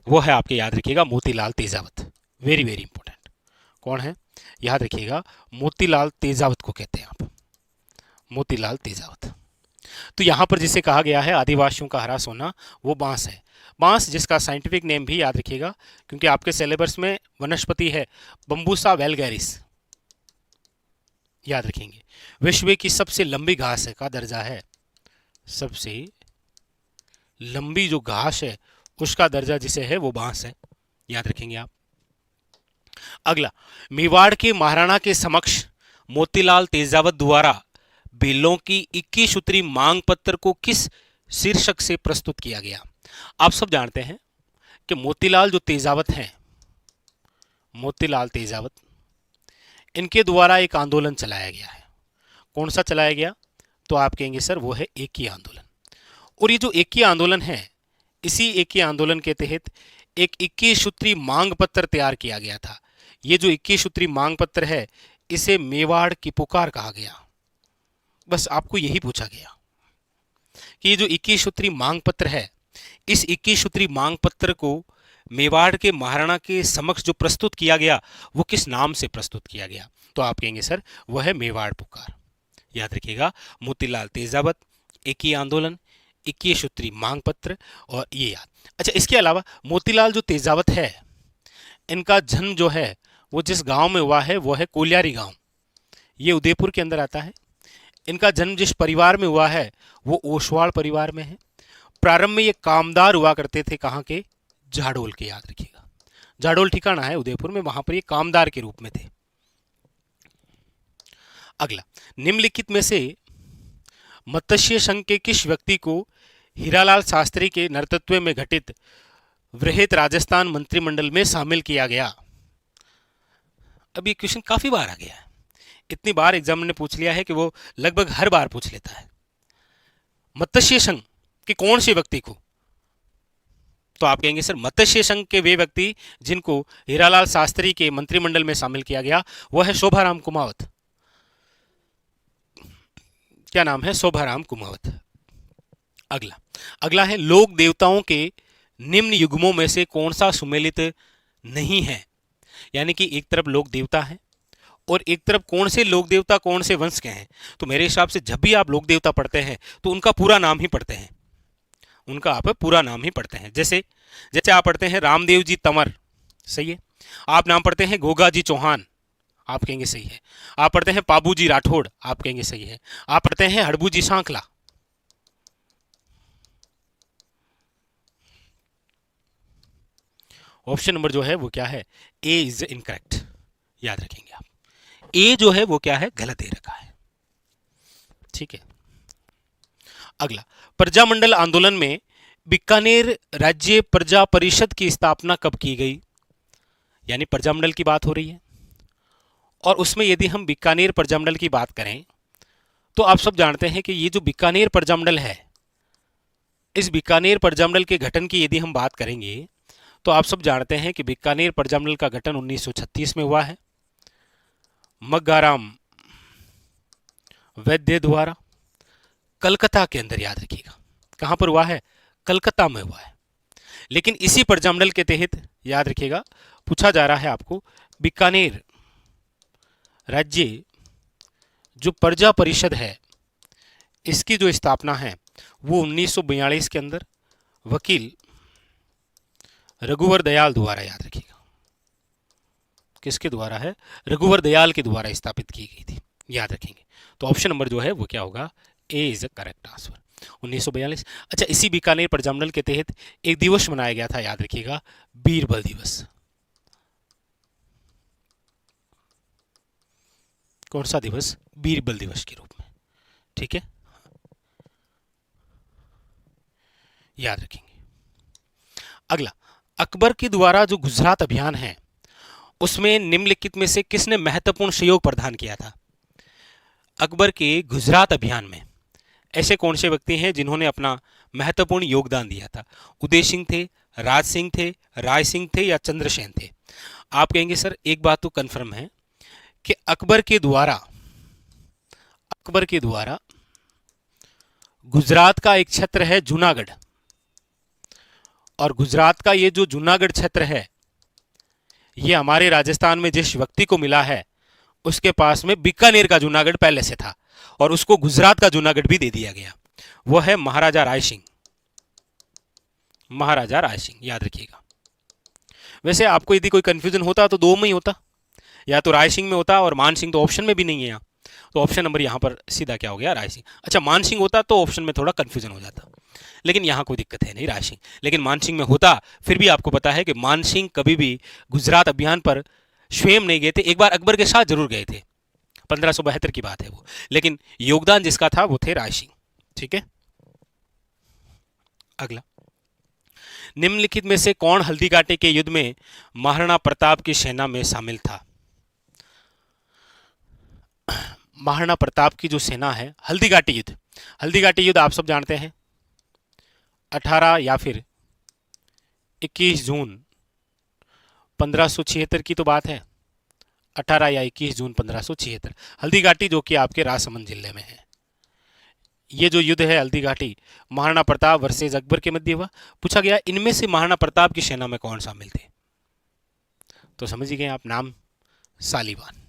वो है, आपके याद रखिएगा, Motilal Tejawat. Very very important. कौन है, याद रखिएगा, मोतीलाल तेजावत को कहते हैं आप, मोतीलाल तेजावत। तो यहां पर जिसे कहा गया है आदिवासियों का हरा सोना वो बांस है। बांस जिसका साइंटिफिक नेम भी याद रखिएगा, क्योंकि आपके सिलेबस में वनस्पति है बंबूसा वेलगैरिस, याद रखेंगे। विश्व की सबसे लंबी घास का दर्जा है, सबसे लंबी जो घास है उसका दर्जा जिसे है वो बांस है, याद रखेंगे आप। अगला, मेवाड़ के महाराणा के समक्ष मोतीलाल तेजावत द्वारा बेलों की 21 सूत्री मांग पत्र को किस शीर्षक से प्रस्तुत किया गया। आप सब जानते हैं कि मोतीलाल जो तेजावत हैं, मोतीलाल तेजावत, इनके द्वारा एक आंदोलन चलाया गया है। कौन सा चलाया गया, तो आप कहेंगे सर वो है एकी आंदोलन। और ये जो एकी आंदोलन है, इसी एकी आंदोलन के तहत एक 21 सूत्री मांग पत्र तैयार किया गया था। ये जो 21 सूत्री मांग पत्र है इसे मेवाड़ की पुकार कहा गया। बस आपको यही पूछा गया कि ये जो 21 सूत्री मांग पत्र है, इस 21 सूत्री मांग पत्र को मेवाड़ के महाराणा के समक्ष जो प्रस्तुत किया गया वो किस नाम से प्रस्तुत किया गया। तो आप कहेंगे सर वह है मेवाड़ पुकार। याद रखिएगा, मोतीलाल तेजावत, एकी आंदोलन, 21 सूत्री मांग पत्र, और ये याद। अच्छा, इसके अलावा मोतीलाल जो तेजावत है, इनका जन्म जो है वो जिस गांव में हुआ है वो है कोलियारी गांव, ये उदयपुर के अंदर आता है। इनका जन्म जिस परिवार में हुआ है वो ओसवाल परिवार में है। प्रारंभ में ये कामदार हुआ करते थे, कहाँ के, जाडोल के, याद रखिएगा। जाडोल ठिकाना है उदयपुर में, वहां पर ये कामदार के रूप में थे। अगला, निम्नलिखित में से मत्स्य संघ के किस व्यक्ति को हीरालाल शास्त्री के नेतृत्व में गठित वृहत राजस्थान मंत्रिमंडल में शामिल किया गया। अब ये क्वेश्चन काफी बार आ गया है, इतनी बार एग्जाम ने पूछ लिया है कि वो लगभग हर बार पूछ लेता है। मत्स्य संघ के कौन से व्यक्ति को, तो आप कहेंगे सर मत्स्य संघ के वे व्यक्ति जिनको हीरालाल शास्त्री के मंत्रिमंडल में शामिल किया गया वो है शोभाराम कुमावत। क्या नाम है, शोभाराम कुमावत। अगला है, लोक देवताओं के निम्न युग्मों में से कौन सा सुमेलित नहीं है। यानी कि एक तरफ लोक देवता है और एक तरफ कौन से लोक देवता कौन से वंश के हैं। तो मेरे हिसाब से जब भी आप लोक देवता पढ़ते हैं तो उनका पूरा नाम ही पढ़ते हैं, उनका आप पूरा नाम ही पढ़ते हैं। जैसे आप पढ़ते हैं रामदेव जी तंवर, सही है, आप नाम पढ़ते हैं गोगा जी चौहान, आप कहेंगे सही है। आप पढ़ते हैं पाबू जी राठौड़, आप कहेंगे सही है। आप पढ़ते हैं हड़बू जी सांकला। ऑप्शन नंबर जो है वो क्या है, ए इज इनकरेक्ट, याद रखेंगे आप। ए जो है वो क्या है, गलत दे रखा है। ठीक है, अगला, प्रजामंडल आंदोलन में बीकानेर राज्य प्रजा परिषद की स्थापना कब की गई? यानी प्रजामंडल की बात हो रही है, और उसमें यदि हम बीकानेर प्रजामंडल की बात करें तो आप सब जानते हैं कि ये जो बीकानेर प्रजामंडल है, इस बीकानेर प्रजामंडल के गठन की यदि हम बात करेंगे तो आप सब जानते हैं कि बीकानेर प्रजामंडल का गठन 1936 में हुआ है, मग्गाराम वैद्य द्वारा, कलकत्ता के अंदर, याद रखिएगा। कहां पर हुआ है? कलकत्ता में हुआ है। लेकिन इसी प्रजामंडल के तहत, याद रखिएगा, पूछा जा रहा है आपको, बीकानेर राज्य जो प्रजा परिषद है, इसकी जो स्थापना है वो 1942 के अंदर वकील रघुवर दयाल द्वारा, याद रखिएगा, किसके द्वारा है? रघुवर दयाल के द्वारा स्थापित की गई थी, याद रखेंगे। तो ऑप्शन नंबर जो है वो क्या होगा, ए इज द करेक्ट आंसर, 1942। अच्छा, इसी बीकानेर प्रजामंडल के तहत एक दिवस मनाया गया था, याद रखिएगा, बीरबल दिवस। कौन सा दिवस? बीरबल दिवस के रूप में। ठीक है, याद रखेंगे। अगला, अकबर के द्वारा जो गुजरात अभियान है उसमें निम्नलिखित में से किसने महत्वपूर्ण सहयोग प्रदान किया था? अकबर के गुजरात अभियान में ऐसे कौन से व्यक्ति हैं जिन्होंने अपना महत्वपूर्ण योगदान दिया था? उदय सिंह थे, राज सिंह थे, राय सिंह थे, या चंद्रसेन थे? आप कहेंगे सर एक बात तो कंफर्म है कि अकबर के द्वारा गुजरात का एक क्षेत्र है जूनागढ़, और गुजरात का ये जो जूनागढ़ क्षेत्र है ये हमारे राजस्थान में जिस व्यक्ति को मिला है उसके पास में बीकानेर का जूनागढ़ पहले से था, और उसको गुजरात का जूनागढ़ भी दे दिया गया। वो है महाराजा राय सिंह, महाराजा राय सिंह, याद रखिएगा। वैसे आपको यदि कोई कंफ्यूजन होता तो दो में ही होता, या तो राय सिंह में होता, और मान सिंह तो ऑप्शन में भी नहीं है यहाँ, तो ऑप्शन नंबर यहाँ पर सीधा क्या हो गया, राय सिंह। अच्छा, मान सिंह होता तो ऑप्शन में थोड़ा कंफ्यूजन हो जाता, लेकिन यहाँ कोई दिक्कत है नहीं, राय सिंह। लेकिन मान सिंह में होता, फिर भी आपको पता है कि मान सिंह कभी भी गुजरात अभियान पर स्वयं नहीं गए थे। एक बार अकबर के साथ जरूर गए थे, 1572 की बात है वो, लेकिन योगदान जिसका था वो थे राय सिंह। ठीक है, अगला, निम्नलिखित में से कौन हल्दीघाटी के युद्ध में महाराणा प्रताप की सेना में शामिल था? महाराणा प्रताप की जो सेना है, हल्दीघाटी युद्ध, हल्दीघाटी युद्ध आप सब जानते हैं 18 या फिर 21 जून 1576 की तो बात है, 18 या 21 जून 1576, हल्दीघाटी जो कि आपके राजसमंद जिले में है। ये जो युद्ध है हल्दीघाटी, महाराणा प्रताप वर्सेस अकबर के मध्य हुआ। पूछा गया इनमें से महाराणा प्रताप की सेना में कौन शामिल थे? तो समझ गए आप, नाम सालीवान।